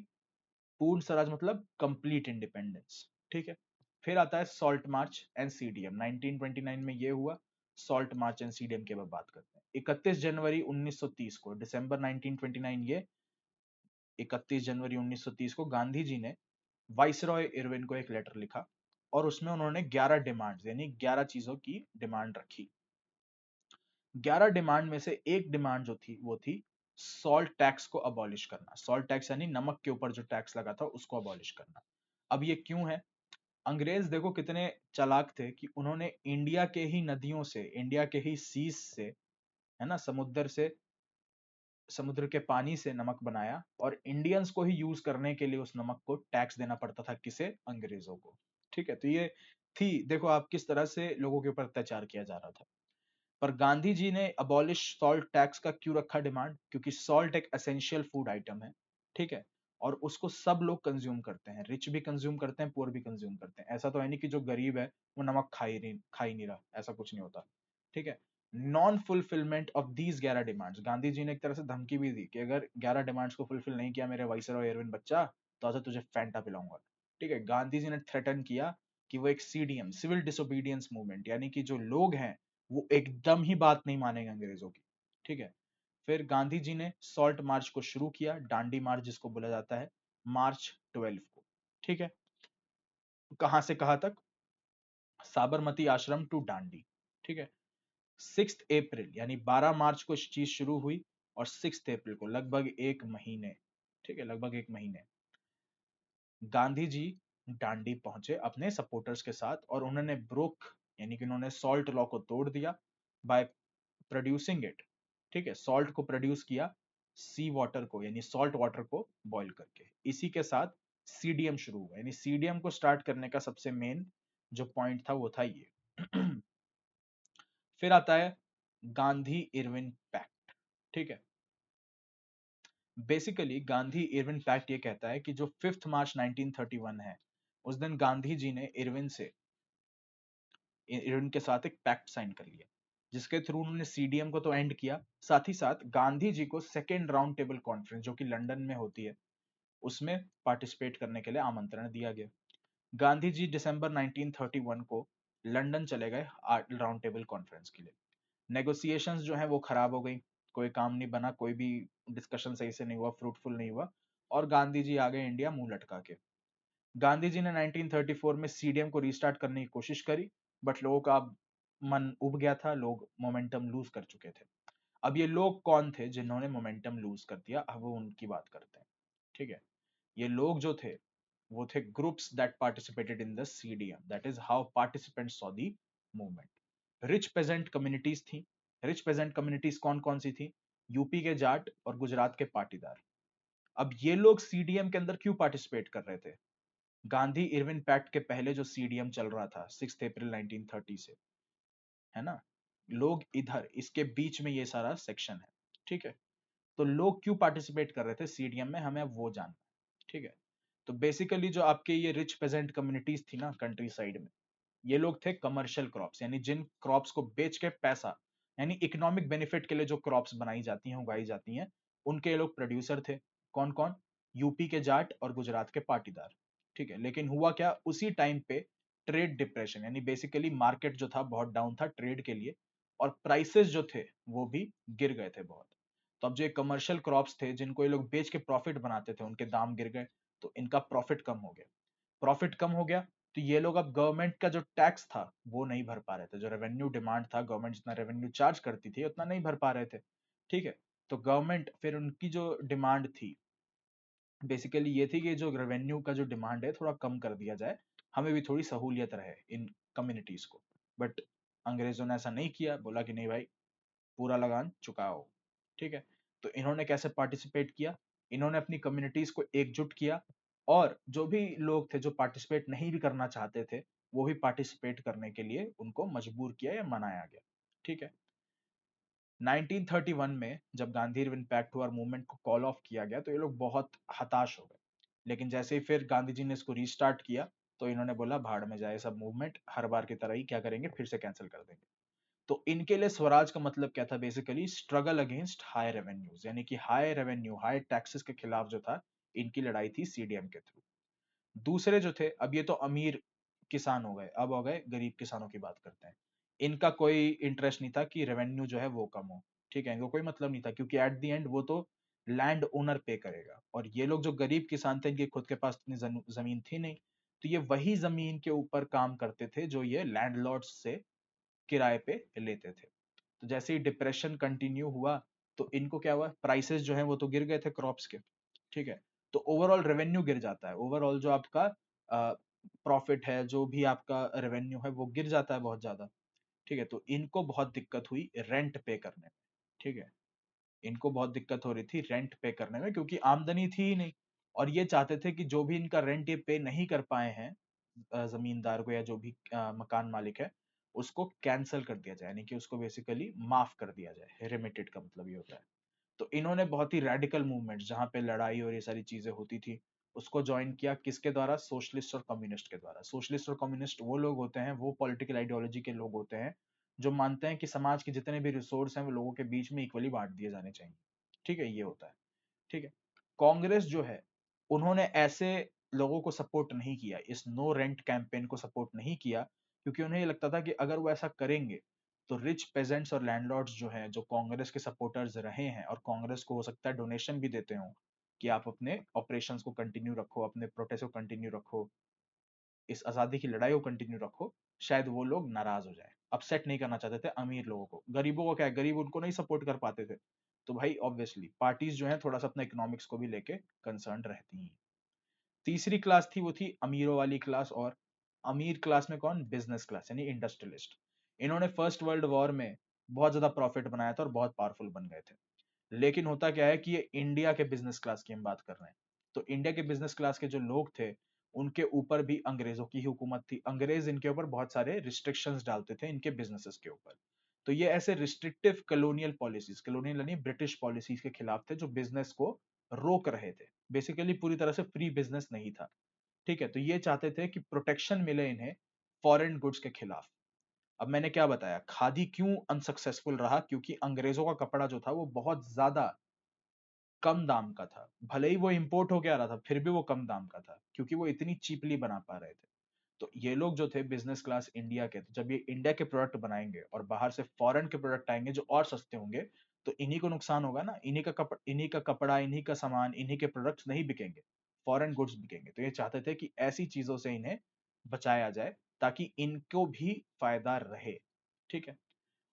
पूर्ण स्वराज मतलब कंप्लीट इंडिपेंडेंस। ठीक है। फिर आता है सॉल्ट मार्च एंड सीडीएम। 1929 में यह हुआ। सॉल्ट मार्च एंड सीडीएम के बाद बात करते हैं। 31 जनवरी 1930 को, दिसंबर 1929 ये 31 जनवरी 1930 को गांधी जी ने वाइसरॉय इरविन को एक लेटर लिखा और उसमें उन्होंने 11 डिमांड्स यानी 11 चीजों की डिमांड रखी। 11 डिमांड में से एक डिमांड जो थी वो थी सॉल्ट टैक्स को अबॉलिश करना। सॉल्ट टैक्स यानी नमक के ऊपर जो टैक्स लगा था उसको अबॉलिश करना। अब ये क्यों है? अंग्रेज देखो कितने चालाक थे कि उन्होंने इंडिया के ही नदियों से, इंडिया के ही सीज से, है ना, समुद्र के पानी से नमक बनाया और इंडियंस को ही यूज करने के लिए उस नमक को टैक्स देना पड़ता था। किसे? अंग्रेजों को। ठीक है। तो ये थी, देखो आप किस तरह से लोगों के ऊपर अत्याचार किया जा रहा था। पर गांधी जी ने अबॉलिश सॉल्ट टैक्स का क्यों रखा डिमांड? क्योंकि सॉल्ट एक एसेंशियल फूड आइटम है। ठीक है। और उसको सब लोग कंज्यूम करते हैं, रिच भी कंज्यूम करते हैं, पुअर भी कंज्यूम करते हैं। ऐसा तो है नहीं कि जो गरीब है वो नमक खा ही नहीं रहा, ऐसा कुछ नहीं होता। ठीक है। Non fulfilment of these 11 demands, Gandhi ji ने एक तरह से धमकी भी दी कि अगर 11 डिमांड्स को फुलफिल नहीं किया मेरे वाइसरॉय एरविन बच्चा, तो आज तुझे फैंटा पिलाऊंगा। ठीक है। गांधी जी ने थ्रेटन किया कि वो एक सीडीएम, सिविल डिसोबीडियंस मूवमेंट, यानी कि जो लोग हैं वो एकदम ही बात नहीं मानेंगे अंग्रेजों की। ठीक है। फिर गांधी जी ने सॉल्ट मार्च को शुरू किया, डांडी मार्च जिसको बोला जाता है, मार्च 12 को। ठीक है। कहां से कहां तक? साबरमती आश्रम टू डांडी। ठीक है। 6 अप्रैल यानी 12 मार्च को इस चीज शुरू हुई और 6 अप्रैल को, लगभग एक महीने, ठीक है, लगभग एक महीने, गांधी जी डांडी पहुंचे अपने सपोर्टर्स के साथ और उन्होंने ब्रोक यानी कि उन्होंने सॉल्ट लॉ को तोड़ दिया बाय प्रोड्यूसिंग इट। ठीक है। सॉल्ट को प्रोड्यूस किया सी वाटर को यानी सॉल्ट वाटर को बॉईल करके। इसी के साथ सीडीएम शुरू हुआ, यानी सीडीएम को स्टार्ट करने का सबसे मेन जो पॉइंट था वो था ये। फिर आता है गांधी इरविन पैक्ट। ठीक है। बेसिकली गांधी इरविन पैक्ट ये कहता है कि जो 5 मार्च 1931 है, उस दिन गांधी जी ने इरविन के साथ एक पैक्ट साइन कर लिया जिसके थ्रू उन्होंने सीडीएम को तो एंड किया, साथ ही साथ गांधी जी को सेकेंड राउंड टेबल कॉन्फ्रेंस जो कि लंदन में होती है उसमें पार्टिसिपेट करने के लिए आमंत्रण दिया गया। गांधी जी दिसंबर 1931 को लंदन चले गए राउंड टेबल कॉन्फ्रेंस के लिए। नेगोशिएशंस जो है वो खराब हो गई, कोई काम नहीं बना, कोई भी डिस्कशन सही से नहीं हुआ, फ्रूटफुल नहीं हुआ और गांधी जी आ गए इंडिया मुंह लटका के। गांधी जी ने 1934 में सीडीएम को रीस्टार्ट करने की कोशिश करी, बट लोगों का मन उब गया था, लोग मोमेंटम लूज कर चुके थे। अब ये लोग कौन थे जिन्होंने मोमेंटम लूज कर दिया? अब वो उनकी बात करते हैं। ठीक है। ये लोग जो थे वो थे groups that participated in the CDM, that is how participants saw the movement. Rich peasant communities थी। रिच पेजेंट कम्युनिटीज कौन कौन सी थी? यूपी के जाट और गुजरात के पाटीदार। अब ये लोग सीडीएम के अंदर क्यों पार्टिसिपेट कर रहे थे? गांधी इरविन पैक्ट के पहले जो सीडीएम चल रहा था 6 अप्रैल 1930 से, है ना, लोग इधर इसके बीच में ये सारा सेक्शन है। ठीक है। तो लोग क्यों पार्टिसिपेट कर रहे थे सीडीएम में, हमें अब वो जानना है। ठीक है। तो बेसिकली जो आपके ये रिच पेजेंट कम्युनिटीज थी ना कंट्री साइड में, ये लोग थे कमर्शियल क्रॉप्स, यानी जिन क्रॉप्स को बेच के पैसा, यानी इकोनॉमिक बेनिफिट के लिए जो क्रॉप्स बनाई जाती हैं, उगाई जाती हैं, उनके ये लोग प्रोड्यूसर थे। कौन कौन? यूपी के जाट और गुजरात के पाटीदार। ठीक है। लेकिन हुआ क्या उसी टाइम पे? ट्रेड डिप्रेशन, यानी बेसिकली मार्केट जो था बहुत डाउन था ट्रेड के लिए और प्राइसेस जो थे वो भी गिर गए थे बहुत। तो अब जो कमर्शियल क्रॉप्स थे जिनको ये लोग बेच के प्रॉफिट बनाते थे उनके दाम गिर गए, तो इनका प्रॉफिट कम हो गया। प्रॉफिट कम हो गया तो ये लोग अब गवर्नमेंट का जो टैक्स था वो नहीं भर पा रहे थे, जो रेवेन्यू डिमांड था, गवर्नमेंट जितना रेवेन्यू चार्ज करती थी उतना नहीं भर पा रहे थे। ठीक है। तो गवर्नमेंट फिर उनकी जो डिमांड थी बेसिकली ये थी कि जो रेवेन्यू का जो डिमांड है थोड़ा कम कर दिया जाए, हमें भी थोड़ी सहूलियत रहे इन कम्युनिटीज को। बट अंग्रेजों ने ऐसा नहीं किया, बोला कि नहीं भाई, पूरा लगान चुकाओ। ठीक है। तो इन्होंने कैसे पार्टिसिपेट किया, इन्होंने अपनी कम्युनिटीज को एकजुट किया, और जो भी लोग थे जो पार्टिसिपेट नहीं भी करना चाहते थे, वो भी पार्टिसिपेट करने के लिए उनको मजबूर किया या मनाया गया। ठीक है। 1931 में जब गांधी इम्पैक्ट हुआ और मूवमेंट को कॉल ऑफ किया गया, तो ये लोग बहुत हताश हो गए। लेकिन जैसे ही फिर गांधी जी ने इसको रीस्टार्ट किया, तो इन्होंने बोला भाड़ में जाए सब मूवमेंट, हर बार की तरह ही क्या करेंगे, फिर से कैंसिल कर देंगे। तो इनके लिए स्वराज का मतलब क्या था, basically struggle against high revenues, यानी कि हाई रेवेन्यू, हाई टैक्सेस के खिलाफ जो था, इनकी लड़ाई थी सीडीएम के थ्रू। दूसरे जो थे, अब ये तो अमीर किसान हो गए, अब हो गए गरीब किसानों की बात करते हैं। इनका कोई इंटरेस्ट नहीं था कि रेवेन्यू जो है वो कम हो। ठीक है, इनको कोई मतलब नहीं था, क्योंकि एट द एंड वो तो लैंड ओनर पे करेगा, और ये लोग जो गरीब किसान थे, इनके खुद के पास इतनी जमीन थी नहीं, तो ये वही जमीन के ऊपर काम करते थे जो ये लैंडलॉर्ड्स से किराए पे लेते थे। तो जैसे ही डिप्रेशन कंटिन्यू हुआ, तो इनको क्या हुआ, प्राइसेस जो है वो तो गिर गए थे क्रॉप्स के। ठीक है। तो ओवरऑल रेवेन्यू गिर जाता है, ओवरऑल जो आपका प्रॉफिट है, जो भी आपका रेवेन्यू है, वो गिर जाता है बहुत ज्यादा। ठीक है। तो इनको बहुत दिक्कत हुई रेंट पे करने में। ठीक है। इनको बहुत दिक्कत हो रही थी रेंट पे करने में, क्योंकि आमदनी थी ही नहीं। और ये चाहते थे कि जो भी इनका रेंट ये पे नहीं कर पाए हैं, जमींदार को या जो भी मकान मालिक है, उसको कैंसिल कर दिया जाए, यानी कि उसको बेसिकली माफ कर दिया जाए। रेमिटेड का मतलब ये होता है। तो इन्होंने बहुत ही रेडिकल मूवमेंट, जहां पे लड़ाई और ये सारी चीजें होती थी, उसको ज्वाइन किया। किसके द्वारा, सोशलिस्ट और कम्युनिस्ट के द्वारा। सोशलिस्ट और कम्युनिस्ट वो लोग होते हैं, वो पॉलिटिकल आइडियोलॉजी के लोग होते हैं, जो मानते हैं कि समाज के जितने भी रिसोर्स हैं वो लोगों के बीच में इक्वली बांट दिए जाने चाहिए। ठीक है, ये होता है। ठीक है। कांग्रेस जो है, उन्होंने ऐसे लोगों को सपोर्ट नहीं किया, इस नो रेंट कैंपेन को सपोर्ट नहीं किया, क्योंकि उन्हें ये लगता था कि अगर वो ऐसा करेंगे, तो रिच पेजेंट्स और लैंडलॉर्ड्स जो हैं, जो कांग्रेस के सपोर्टर्स रहे हैं, और कांग्रेस को हो सकता है डोनेशन भी देते हो कि आप अपने ऑपरेशंस को कंटिन्यू रखो, अपने प्रोटेस्ट को कंटिन्यू रखो, इस आजादी की लड़ाई को कंटिन्यू रखो, शायद वो लोग नाराज हो जाए। अपसेट नहीं करना चाहते थे अमीर लोगों को। गरीबों को क्या है, गरीब उनको नहीं सपोर्ट कर पाते थे। तो भाई ऑब्वियसली पार्टीज जो है थोड़ा सा अपना इकोनॉमिक्स को भी लेके कंसर्न रहती हैं। तीसरी क्लास थी, वो थी अमीरों वाली क्लास। और अमीर क्लास में कौन, बिजनेस क्लास, यानी इंडस्ट्रियलिस्ट। इन्होंने फर्स्ट वर्ल्ड वॉर में बहुत ज्यादा प्रॉफिट बनाया था और बहुत पावरफुल बन गए थे। लेकिन होता क्या है कि ये इंडिया के बिजनेस क्लास की हम बात कर रहे हैं। तो इंडिया के बिजनेस क्लास के जो लोग थे, उनके ऊपर भी अंग्रेजों की ही हुकूमत थी। अंग्रेज इनके ऊपर बहुत सारे रिस्ट्रिक्शंस डालते थे इनके बिजनेसेस के ऊपर। तो ये ऐसे रिस्ट्रिक्टिव कॉलोनियल पॉलिसीज, कॉलोनियल यानी ब्रिटिश पॉलिसीज के खिलाफ थे, जो बिजनेस को रोक रहे थे। बेसिकली पूरी तरह से फ्री बिजनेस नहीं था। ठीक है। तो ये चाहते थे कि प्रोटेक्शन मिले इन्हें फॉरेन गुड्स के खिलाफ। अब मैंने क्या बताया, खादी क्यों अनसक्सेसफुल रहा, क्योंकि अंग्रेजों का कपड़ा जो था वो बहुत ज्यादा कम दाम का था। भले ही वो इंपोर्ट होके आ रहा था, फिर भी वो कम दाम का था, क्योंकि वो इतनी चीपली बना पा रहे थे। तो ये लोग जो थे बिजनेस क्लास इंडिया के, तो जब ये इंडिया के प्रोडक्ट बनाएंगे और बाहर से फॉरेन के प्रोडक्ट आएंगे जो और सस्ते होंगे, तो इन्हीं को नुकसान होगा ना। इन्हीं का कपड़ा, इन्हीं का सामान, इन्हीं के प्रोडक्ट्स नहीं बिकेंगे, फॉरेन गुड्स बिकेंगे। तो ये चाहते थे कि ऐसी चीजों से इन्हें बचाया जाए, ताकि इनको भी फायदा रहे। ठीक है।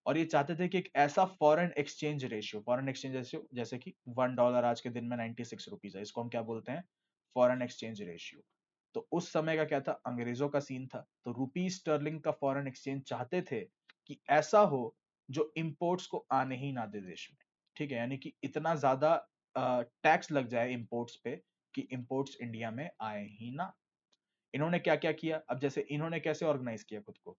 और ये चाहते थे कि एक ऐसा फॉरेन एक्सचेंज रेशियो, जैसे कि $1 आज के दिन में 96 रुपीज है, इसको हम क्या बोलते हैं, फॉरेन एक्सचेंज रेशियो। तो उस समय का क्या था, अंग्रेजों का सीन था। तो रुपी स्टर्लिंग का फॉरेन एक्सचेंज चाहते थे कि ऐसा हो जो इंपोर्ट्स को आने ही ना दे देश में। ठीक है, यानी कि इतना ज्यादा टैक्स लग जाए इंपोर्ट्स पे कि इंपोर्ट्स इंडिया में आए ही ना। इन्होंने क्या क्या किया, अब जैसे इन्होंने कैसे ऑर्गेनाइज किया खुद को,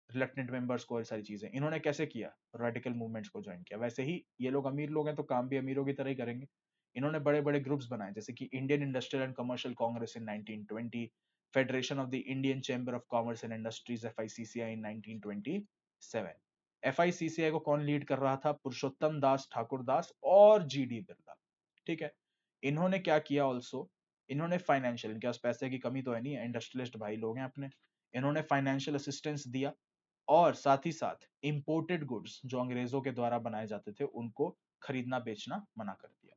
रिलक्टेंट मेंबर्स को, और सारी चीजें इन्होंने कैसे किया, रेडिकल मूवमेंट्स को ज्वाइन किया। वैसे ही ये लोग अमीर लोग हैं, तो काम भी अमीरों की तरह ही करेंगे। इन्होंने बड़े बड़े ग्रुप्स बनाए, जैसे कि Indian industrial and commercial Congress in 1920, federation of the Indian chamber of commerce and industries FICCI in 1927। FICCI को कौन लीड कर रहा था, पुरुषोत्तम दास ठाकुर दास और जीडी बिरला। ठीक है। इन्होंने क्या किया ऑल्सो, इन्होंने फाइनेंशियल, इनके पास पैसे की कमी तो है नहीं, इंडस्ट्रियलिस्ट भाई लोग हैं अपने, इन्होंने फाइनेंशियल असिस्टेंस दिया। और साथ ही साथ इंपोर्टेड गुड्स जो अंग्रेजों के द्वारा बनाए जाते थे, उनको खरीदना बेचना मना कर दिया।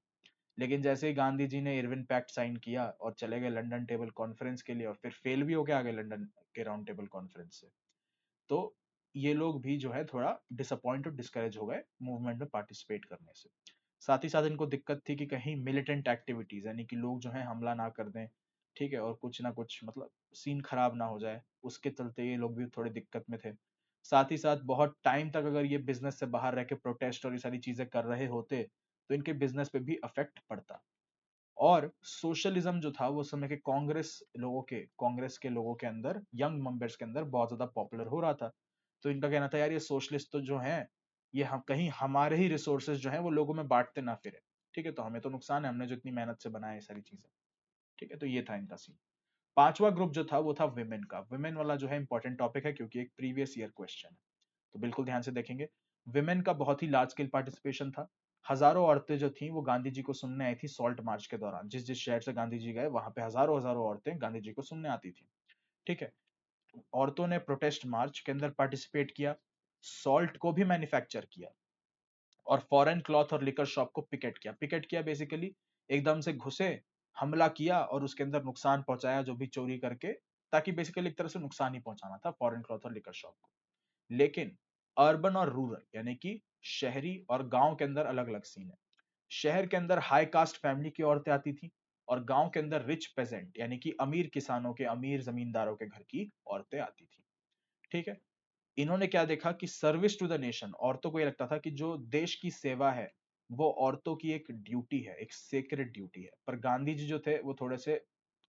लेकिन जैसे ही गांधी जी ने इरविन पैक्ट साइन किया और चले गए लंदन टेबल कॉन्फ्रेंस के लिए, और फिर फेल भी होके आ गए लंदन के राउंड टेबल कॉन्फ्रेंस से, तो ये लोग भी जो है थोड़ा डिसअपॉइंट और डिस्करेज हो गए मूवमेंट में पार्टिसिपेट करने से। साथ ही साथ इनको दिक्कत थी कि कहीं मिलिटेंट एक्टिविटीज, यानी कि लोग जो है हमला ना कर दें, ठीक है, और कुछ ना कुछ मतलब सीन खराब ना हो जाए, उसके चलते ये लोग भी थोड़े दिक्कत में थे। साथ ही साथ बहुत टाइम तक अगर ये बिजनेस से बाहर रह के प्रोटेस्ट और ये सारी चीजें कर रहे होते तो इनके बिजनेस पे भी इफेक्ट पड़ता। और सोशलिज्म जो था वो उस समय के कांग्रेस के लोगों के अंदर, यंग मेंबर्स के अंदर बहुत ज्यादा पॉपुलर हो रहा था। तो इनका कहना था यार ये सोशलिस्ट तो जो है ये हम कहीं हमारे ही रिसोर्सेज जो है वो लोगों में बांटते ना फिरे। ठीक है, तो हमें तो नुकसान है, हमने जो इतनी मेहनत से बनाया ये सारी चीजें। ठीक है, तो ये था इनका सीन। पांचवा ग्रुप जो था वो था विमेन का। विमेन वाला जो है इंपॉर्टेंट टॉपिक है क्योंकि एक प्रीवियस ईयर क्वेश्चन है, तो बिल्कुल ध्यान से देखेंगे। विमेन का बहुत ही लार्ज स्केल पार्टिसिपेशन था। हजारों औरतें जो थी वो गांधी जी को सुनने आई थी सॉल्ट मार्च के दौरान। जिस जिस शहर से गांधी जी गए वहां पे हजारों हजारों औरतें गांधी जी को सुनने आती थी। ठीक है, औरतों ने प्रोटेस्ट मार्च के अंदर पार्टिसिपेट किया, सॉल्ट को भी मैन्युफैक्चर किया और फॉरेन क्लॉथ और लिकर शॉप को पिकेट किया। पिकेट किया बेसिकली एकदम से घुसे, हमला किया और उसके अंदर नुकसान पहुंचाया जो भी चोरी करके, ताकि बेसिकली एक तरह से नुकसान ही पहुंचाना था फॉरेन क्लॉथ और लिकर शॉप को। लेकिन अर्बन और रूरल यानी कि शहरी और गांव के अंदर अलग अलग सीन है। शहर के अंदर हाई कास्ट फैमिली की औरतें आती थी और गांव के अंदर रिच पेजेंट यानी कि अमीर किसानों के, अमीर जमींदारों के घर की औरतें आती थी। ठीक है, इन्होंने क्या देखा कि सर्विस टू द नेशन, औरतों को ये लगता था कि जो देश की सेवा है वो औरतों की एक ड्यूटी है, एक सेक्रेट ड्यूटी है। पर गांधी जी जो थे वो थोड़े से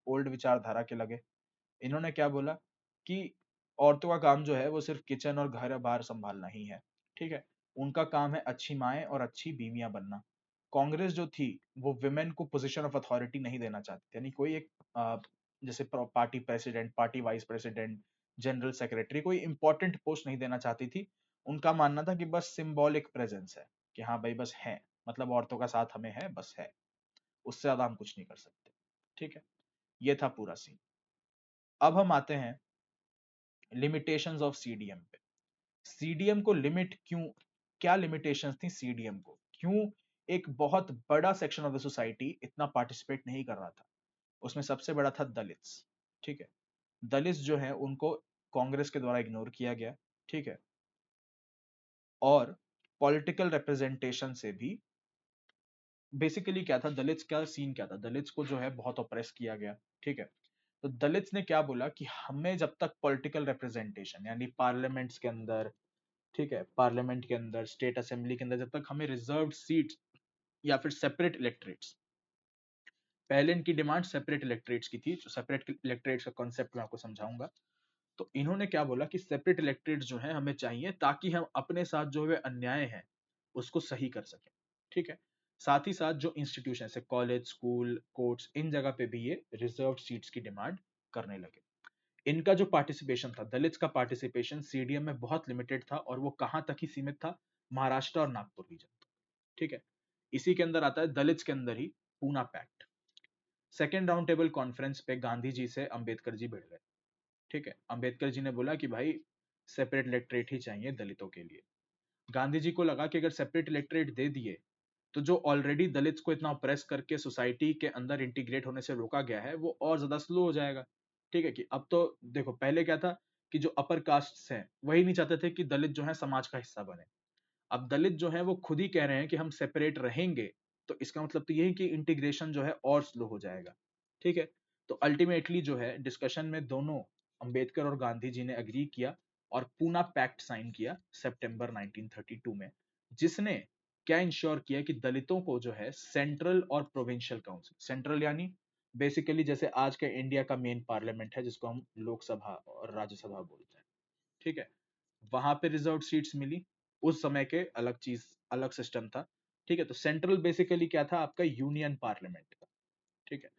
ओल्ड विचारधारा के लगे। इन्होंने क्या बोला कि औरतों का काम जो है वो सिर्फ किचन और घर बार संभालना ही है। ठीक है, उनका काम है अच्छी माएं और अच्छी बीवियां बनना। कांग्रेस जो थी वो विमेन को पोजीशन ऑफ अथॉरिटी नहीं देना चाहती, यानी कोई एक जैसे party president, party vice president, general secretary, कोई इंपॉर्टेंट पोस्ट नहीं देना चाहती थी। उनका मानना था कि बस सिंबॉलिक प्रेजेंस है, कि हाँ भाई बस है, मतलब औरतों का साथ हमें है, बस है, उससे ज्यादा हम कुछ नहीं कर सकते। ठीक है, ये था पूरा सीन। अब हम आते हैं लिमिटेशंस ऑफ सीडीएम पे। सीडीएम को लिमिट क्यों, क्या लिमिटेशंस थी सीडीएम को, क्यों एक बहुत बड़ा सेक्शन ऑफ द सोसाइटी इतना पार्टिसिपेट नहीं कर रहा था? उसमें सबसे बड़ा था दलित्स। ठीक है, दलित्स जो है उनको कांग्रेस के द्वारा इग्नोर किया गया। ठीक है, और पॉलिटिकल रिप्रेजेंटेशन से भी बेसिकली क्या था, दलित्स का सीन क्या था, दलित्स को जो है बहुत ऑप्रेस किया गया। ठीक है, तो दलित्स ने क्या बोला कि हमें जब तक पॉलिटिकल रिप्रेजेंटेशन यानी पार्लियामेंट्स के अंदर, ठीक है, पार्लियामेंट के अंदर, स्टेट असेंबली के अंदर जब तक हमें रिजर्व्ड सीट्स या फिर सेपरेट इलेक्टरेट्स, पहले इनकी डिमांड सेपरेट इलेक्टरेट्स की थी। जो सेपरेट इलेक्टरेट्स का कॉन्सेप्ट मैं आपको समझाऊंगा। तो इन्होंने क्या बोला कि सेपरेट इलेक्टरेट्स जो है हमें चाहिए ताकि हम अपने साथ जो है अन्याय है उसको सही कर सकें। ठीक है, साथ ही साथ जो इंस्टीट्यूशन है कॉलेज, स्कूल, कोर्ट्स, इन जगह पे भी ये रिजर्व सीट्स की डिमांड करने लगे। इनका जो पार्टिसिपेशन था, दलित्स का पार्टिसिपेशन सीडीएम में बहुत लिमिटेड था और वो कहां तक ही सीमित था, महाराष्ट्र और नागपुर रीजन। ठीक है, इसी के अंदर आता है दलित्स के अंदर ही Poona pact. Second round table conference पे गांधी जी से अंबेडकर जी भिड़ गए। ठीक है, अंबेडकर जी ने बोला कि भाई सेपरेट इलेक्टरेट ही चाहिए दलितों के लिए। गांधी जी को लगा कि अगर सेपरेट इलेक्टरेट दे दिए तो जो ऑलरेडी दलित्स को इतना प्रेस करके सोसाइटी के अंदर इंटीग्रेट होने से रोका गया है वो और ज्यादा स्लो हो जाएगा। ठीक है, कि अब तो देखो पहले क्या था कि जो अपर कास्ट हैं वही नहीं चाहते थे कि दलित जो है समाज का हिस्सा बने। अब दलित जो है वो खुद ही कह रहे हैं कि हम सेपरेट रहेंगे, तो इसका मतलब तो यही कि इंटीग्रेशन जो है और स्लो हो जाएगा। ठीक है, तो अल्टीमेटली जो है डिस्कशन में दोनों अंबेडकर और गांधी जी ने अग्री किया और पूना पैक्ट साइन किया सितंबर 1932 में, जिसने क्या इंश्योर किया कि दलितों को जो है सेंट्रल और प्रोविंशियल काउंसिल, सेंट्रल यानी बेसिकली जैसे आज के इंडिया का मेन पार्लियामेंट है जिसको हम लोकसभा और राज्यसभा बोलते हैं। ठीक है, वहां पे रिजर्व सीट्स मिली। उस समय के अलग चीज, अलग सिस्टम था। ठीक है, तो सेंट्रल बेसिकली क्या था आपका यूनियन पार्लियामेंट का। ठीक है,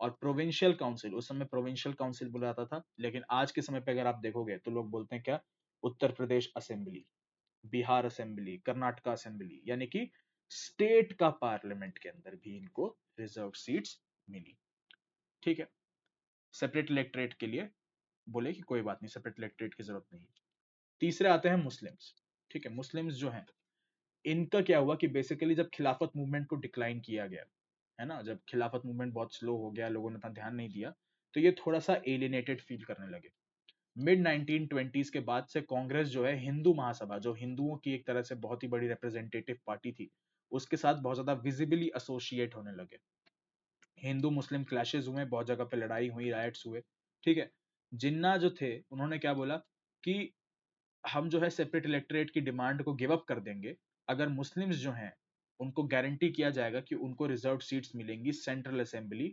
और प्रोविंशियल काउंसिल, उस समय प्रोविंशियल काउंसिल बोला जाता था, लेकिन आज के समय पे अगर आप देखोगे तो लोग बोलते हैं क्या, Uttar Pradesh assembly, Bihar assembly, Karnataka assembly, यानी कि स्टेट का पार्लियामेंट के अंदर भी इनको रिजर्व सीट्स मिली। ठीक है, सेपरेट इलेक्टरेट के लिए बोले कि कोई बात नहीं, सेपरेट इलेक्टरेट की जरूरत नहीं। तीसरे आते हैं मुस्लिम्स। ठीक है, मुस्लिम्स जो हैं इनका क्या हुआ कि बेसिकली जब खिलाफत मूवमेंट को डिक्लाइन किया गया, है ना, जब खिलाफत मूवमेंट बहुत स्लो हो गया, लोगों ने इतना ध्यान नहीं दिया, तो ये थोड़ा सा एलिनेटेड फील करने लगे। मिड 1920s के बाद से कांग्रेस जो है हिंदू महासभा, जो हिंदुओं की एक तरह से बहुत ही बड़ी रिप्रेजेंटेटिव पार्टी थी, उसके साथ बहुत ज्यादा विजिबली एसोसिएट होने लगे। हिंदू मुस्लिम क्लैशेस हुए, बहुत जगह पे लड़ाई हुई, राइट्स हुए। ठीक है, जिन्ना जो थे उन्होंने क्या बोला कि हम जो है सेपरेट इलेक्टोरेट की डिमांड को गिव अप कर देंगे अगर मुस्लिम्स जो हैं उनको गारंटी किया जाएगा कि उनको रिजर्व सीट्स मिलेंगी सेंट्रल असेंबली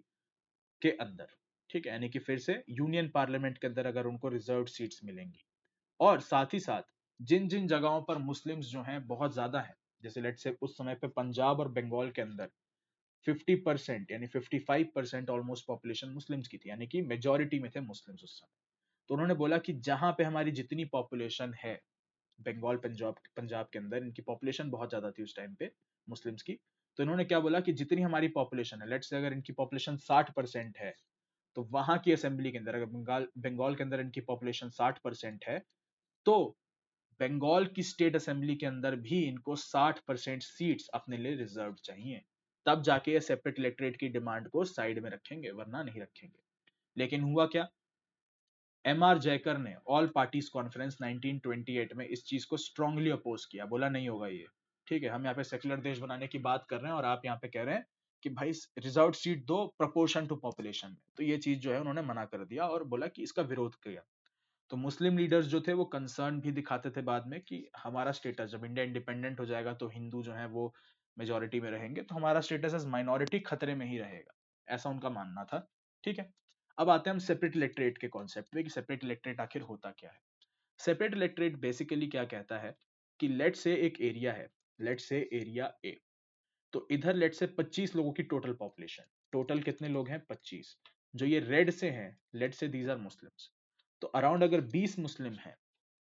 के अंदर, ठीक है, यानी कि फिर से यूनियन पार्लियामेंट के अंदर अगर उनको रिजर्व सीट्स मिलेंगी। और साथ ही साथ जिन जिन जगहों पर मुस्लिम्स जो हैं बहुत ज्यादा हैं, जैसे लेट से उस समय पे पंजाब और बंगाल के अंदर 50% यानी 55% ऑलमोस्ट पॉपुलेशन मुस्लिम्स की थी, यानी कि मेजोरिटी में थे मुस्लिम्स उस समय। तो उन्होंने बोला कि जहां पे हमारी जितनी पॉपुलेशन है, बंगाल पंजाब पंजाब के अंदर इनकी पॉपुलेशन बहुत ज्यादा थी उस टाइम पे मुस्लिम्स की। तो इन्होंने क्या बोला कि जितनी हमारी पॉपुलेशन है, लेट्स से अगर इनकी पॉपुलेशन 60% है, तो वहां की असेंबली के अंदर अगर बंगाल बंगाल के अंदर इनकी पॉपुलेशन 60% है, तो बंगाल की स्टेट असेंबली के अंदर भी इनको 60% सीट्स अपने लिए रिजर्व चाहिए। तब जाके ये सेपरेट इलेक्टोरेट की डिमांड को साइड में रखेंगे, वरना नहीं रखेंगे। लेकिन हुआ क्या, एम आर जयकर ने ऑल पार्टीज कॉन्फ्रेंस 1928 में इस चीज को स्ट्रांगली अपोज किया, बोला नहीं होगा ये, ठीक है, हम यहाँ पे सेकुलर देश बनाने की बात कर रहे हैं और आप यहाँ पे कह रहे हैं कि भाई रिजर्व सीट दो प्रपोर्शन टू पॉपुलेशन में। तो ये चीज जो है उन्होंने मना कर दिया और बोला कि इसका विरोध किया। तो मुस्लिम लीडर्स जो थे वो कंसर्न भी दिखाते थे बाद में कि हमारा स्टेटस जब इंडिया इंडिपेंडेंट हो जाएगा तो हिंदू जो है वो मेजोरिटी में रहेंगे, तो हमारा स्टेटस एज माइनॉरिटी खतरे में ही रहेगा, ऐसा उनका मानना था। ठीक है, अब आते हैं हम सेपरेट इलेक्टोरेट के कॉन्सेप्ट पे कि सेपरेट इलेक्टोरेट आखिर होता क्या है। सेपरेट इलेक्टोरेट बेसिकली क्या कहता है कि लेट से एक एरिया है, लेट से एरिया ए, तो इधर लेट से 25 लोगों की टोटल पॉपुलेशन, टोटल कितने लोग हैं 25, जो ये रेड से हैं लेट से दीज आर मुस्लिम्स, तो अराउंड अगर 20 मुस्लिम हैं,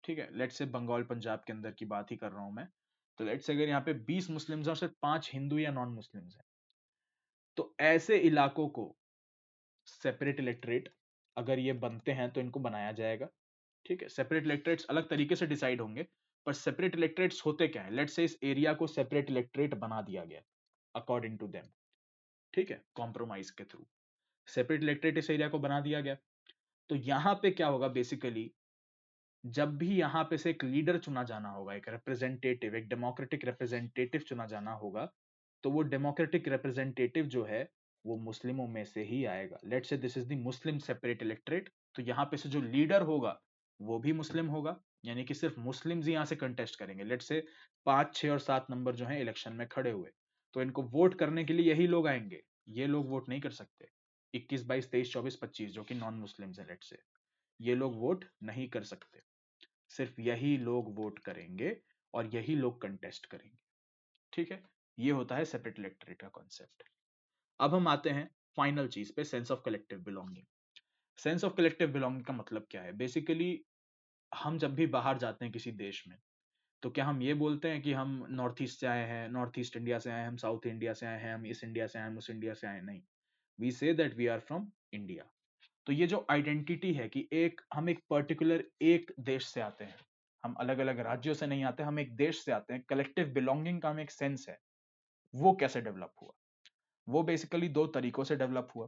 ठीक है, लेट से बंगाल पंजाब के अंदर की बात ही कर रहा हूं मैं, तो लेट से अगर यहाँ पे 20 मुस्लिम्स हैं और सिर्फ 5 हिंदू या नॉन मुस्लिम्स हैं, तो ऐसे इलाकों को सेपरेट इलेक्टोरेट अगर ये बनते हैं तो इनको बनाया जाएगा। ठीक है, सेपरेट इलेक्टोरेट्स अलग तरीके से डिसाइड होंगे, पर सेपरेट इलेक्टोरेट्स होते क्या है, लेट से इस एरिया को सेपरेट इलेक्टोरेट बना दिया गया अकॉर्डिंग टू देम, ठीक है, कॉम्प्रोमाइज के थ्रू सेपरेट इलेक्टोरेट इस एरिया को बना दिया गया। तो यहां पे क्या होगा बेसिकली, जब भी यहां पे से एक लीडर चुना जाना होगा, एक रिप्रेजेंटेटिव, एक डेमोक्रेटिक रिप्रेजेंटेटिव चुना जाना होगा, तो वो डेमोक्रेटिक रिप्रेजेंटेटिव जो है वो मुस्लिमों में से ही आएगा। Let's say this is the Muslim separate electorate, तो यहाँ पे से जो लीडर होगा वो भी मुस्लिम होगा, यानी कि सिर्फ मुस्लिम्स ही यहाँ से कंटेस्ट करेंगे। लेट्स से 5, 6 और 7 नंबर जो है इलेक्शन में खड़े हुए, तो इनको वोट करने के लिए यही लोग आएंगे, ये लोग वोट नहीं कर सकते। 21, 22, 23, 24, 25 जो कि नॉन मुस्लिम्स है लेट्स से, ये लोग वोट नहीं कर सकते, सिर्फ यही लोग वोट करेंगे और यही लोग कंटेस्ट करेंगे। ठीक है, ये होता है सेपरेट इलेक्टोरेट का कॉन्सेप्ट। अब हम आते हैं फाइनल चीज पे, sense of collective belonging. Sense of collective belonging का मतलब क्या है, बेसिकली हम जब भी बाहर जाते हैं किसी देश में, तो क्या हम ये बोलते हैं कि हम नॉर्थ ईस्ट से आए हैं, नॉर्थ ईस्ट इंडिया से आए हैं, हम साउथ इंडिया से आए हैं, हम ईस्ट इंडिया से आए हैं, हम उस इंडिया से आए हैं, नहीं, we say that we are from India. तो ये जो आइडेंटिटी है कि एक हम एक पर्टिकुलर एक देश से आते हैं, हम अलग अलग राज्यों से नहीं आते, हम एक देश से आते हैं, कलेक्टिव बिलोंगिंग का हमें एक सेंस है, वो कैसे डेवलप हुआ, वो बेसिकली दो तरीकों से डेवलप हुआ।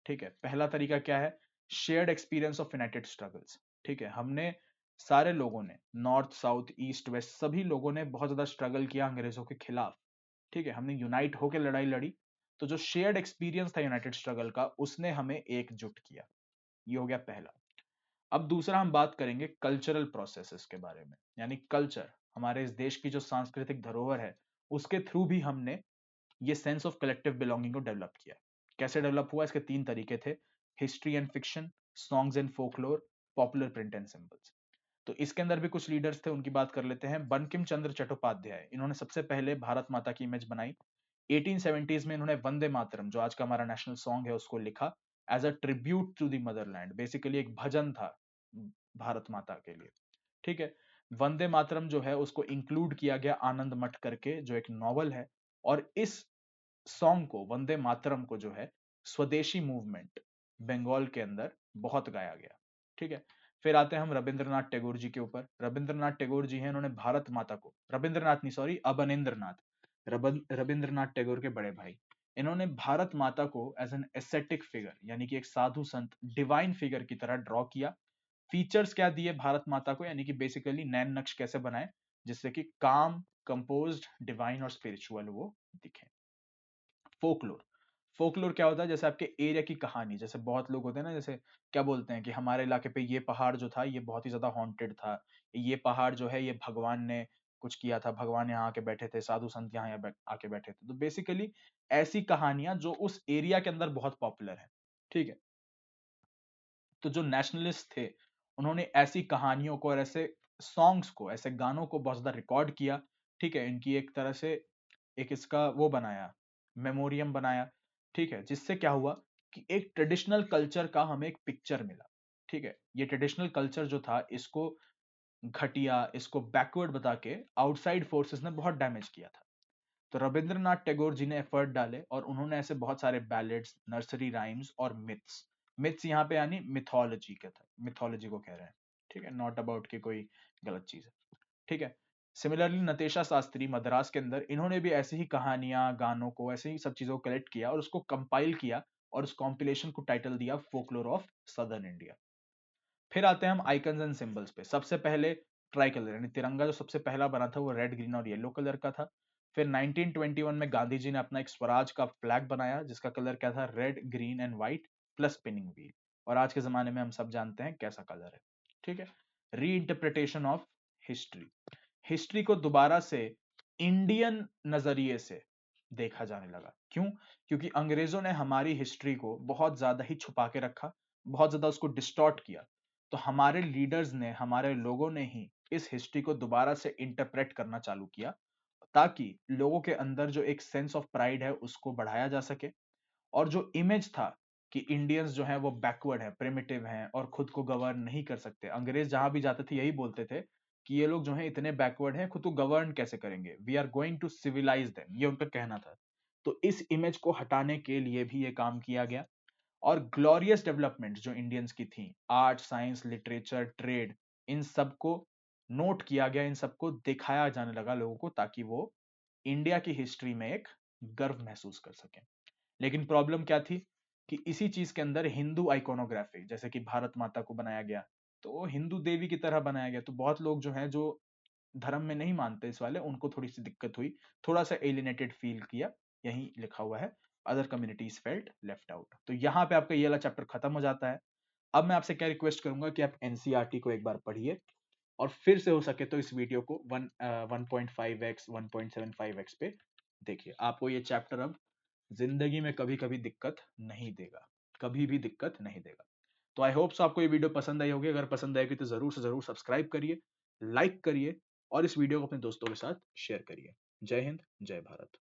ठीक है, पहला तरीका क्या है, shared experience of United struggles. ठीक है, हमने सारे लोगों ने, नॉर्थ साउथ ईस्ट वेस्ट सभी लोगों ने बहुत ज्यादा स्ट्रगल किया अंग्रेजों के खिलाफ। ठीक है, हमने यूनाइट होकर लड़ाई लड़ी, तो जो शेयर्ड एक्सपीरियंस था यूनाइटेड स्ट्रगल का, उसने हमें एकजुट किया। ये हो गया पहला। अब दूसरा हम बात करेंगे कल्चरल प्रोसेसेस के बारे में, यानी कल्चर, हमारे इस देश की जो सांस्कृतिक धरोहर है, उसके थ्रू भी हमने ये सेंस ऑफ कलेक्टिव बिलोंगिंग को डेवलप किया। कैसे डेवलप हुआ, इसके 3 तरीके थे, history and fiction, songs and folklore, popular print and symbols. तो इसके अंदर भी कुछ लीडर्स थे, उनकी बात कर लेते हैं। बंकिम चंद्र चट्टोपाध्याय, इन्होंने सबसे पहले भारत माता की इमेज बनाई। 1870s में इन्होंने वंदे मातरम, जो आज का हमारा नेशनल सॉन्ग है, उसको लिखा as a tribute to the motherland, basically एक भजन था भारत माता के लिए। ठीक है, वंदे मातरम जो है उसको इंक्लूड किया गया आनंद मठ करके, जो एक नॉवल है, और इस सॉन्ग को, वंदे मातरम को जो है, स्वदेशी मूवमेंट बंगाल के अंदर बहुत गाया गया। ठीक है, फिर आते हैं हम रविंद्रनाथ टैगोर जी के ऊपर। रविंद्रनाथ टैगोर जी हैं, इन्होंने भारत माता को, रविंद्रनाथ नहीं सॉरी, अबनिंद्रनाथ, रविंद्रनाथ टैगोर के बड़े भाई, इन्होंने भारत माता को एज एन एस्थेटिक फिगर, यानी कि एक साधु संत डिवाइन फिगर की तरह ड्रॉ किया। फीचर्स क्या दिए भारत माता को, यानी कि बेसिकली नैन नक्श कैसे बनाए जिससे कि काम, कंपोज्ड, डिवाइन और स्पिरिचुअल वो दिखे। फोकलोर, फोकलोर क्या होता है, जैसे आपके एरिया की कहानी, जैसे बहुत लोग होते हैं ना, जैसे क्या बोलते हैं कि हमारे इलाके पे ये पहाड़ जो था ये बहुत ही ज्यादा हॉन्टेड था, ये पहाड़ जो है ये भगवान ने कुछ किया था, भगवान यहाँ आके बैठे थे, साधु संत यहाँ आके बैठे थे। तो बेसिकली ऐसी कहानियां जो उस एरिया के अंदर बहुत पॉपुलर है, ठीक है। तो जो नेशनलिस्ट थे उन्होंने ऐसी कहानियों को और ऐसे सॉन्ग्स को, ऐसे गानों को बहुत ज्यादा रिकॉर्ड किया, ठीक है। इनकी एक तरह से एक इसका वो बनाया, मेमोरियम बनाया, ठीक है। जिससे क्या हुआ कि एक ट्रेडिशनल कल्चर का हमें एक पिक्चर मिला, ठीक है। ये ट्रेडिशनल कल्चर जो था इसको घटिया, इसको बैकवर्ड बता के आउटसाइड फोर्सेस ने बहुत डैमेज किया था। तो रविंद्रनाथ टैगोर जी ने एफर्ट डाले और उन्होंने ऐसे बहुत सारे बैलेड्स, नर्सरी राइम्स और मिथ्स, मिथ्स यहाँ पे यानी मिथोलॉजी के था, मिथोलॉजी को कह रहे हैं, ठीक है, नॉट अबाउट की कोई गलत चीज है, ठीक है। सिमिलरली नतेशा शास्त्री मद्रास के अंदर इन्होंने भी ऐसी ही कहानियां, गानों को, ऐसे ही सब चीजों को कलेक्ट किया और उसको कंपाइल किया और उस कॉम्पिलेशन को टाइटल दिया फोकलोर ऑफ सदर्न इंडिया। फिर आते हैं हम आइकन्स एंड सिंबल्स पे। सबसे पहले ट्राई कलर यानी तिरंगा जो सबसे पहला बना था वो रेड, ग्रीन और येलो कलर का था। फिर 1921 में गांधी जी ने अपना एक स्वराज का फ्लैग बनाया जिसका कलर क्या था, red, green and white plus spinning wheel. और आज के जमाने में हम सब जानते हैं कैसा कलर है, ठीक है। री इंटरप्रिटेशन ऑफ हिस्ट्री, हिस्ट्री को दोबारा से इंडियन नजरिए से देखा जाने लगा। क्यों? क्योंकि अंग्रेजों ने हमारी हिस्ट्री को बहुत ज्यादा ही छुपा के रखा, बहुत ज्यादा उसको डिस्टॉर्ट किया। तो हमारे लीडर्स ने, हमारे लोगों ने ही इस हिस्ट्री को दोबारा से इंटरप्रेट करना चालू किया ताकि लोगों के अंदर जो एक सेंस ऑफ प्राइड है उसको बढ़ाया जा सके। और जो इमेज था कि इंडियंस जो है वो बैकवर्ड है, प्रिमिटिव हैं और खुद को गवर्न नहीं कर सकते, अंग्रेज जहां भी जाते थे यही बोलते थे कि ये लोग जो है इतने बैकवर्ड हैं, खुद को गवर्न कैसे करेंगे, we are going to civilize them, ये उनका कहना था। तो इस इमेज को हटाने के लिए भी ये काम किया गया। और ग्लोरियस डेवलपमेंट जो इंडियंस की थी, आर्ट, साइंस, लिटरेचर, ट्रेड, इन सबको नोट किया गया, इन सबको दिखाया जाने लगा लोगों को ताकि वो इंडिया की हिस्ट्री में एक गर्व महसूस कर सकें। लेकिन प्रॉब्लम क्या थी कि इसी चीज के अंदर हिंदू आइकोनोग्राफी, जैसे कि भारत माता को बनाया गया तो वो हिंदू देवी की तरह बनाया गया, तो बहुत लोग जो हैं जो धर्म में नहीं मानते इस वाले, उनको थोड़ी सी दिक्कत हुई, थोड़ा सा एलिनेटेड फील किया। यही लिखा हुआ है, other communities felt left out. तो यहाँ पे आपका ये वाला चैप्टर खत्म हो जाता है। अब मैं आपसे क्या रिक्वेस्ट करूंगा कि आप एनसीईआरटी को एक बार पढ़िए और फिर से हो सके तो इस वीडियो को 1.5x 1.75x पे देखिए। आपको ये चैप्टर अब जिंदगी में कभी कभी दिक्कत नहीं देगा, कभी भी दिक्कत नहीं देगा। तो आई होप सो आपको ये वीडियो पसंद आई होगी। अगर पसंद आएगी तो जरूर से जरूर सब्सक्राइब करिए, लाइक करिए और इस वीडियो को अपने दोस्तों के साथ शेयर करिए। जय हिंद, जय भारत।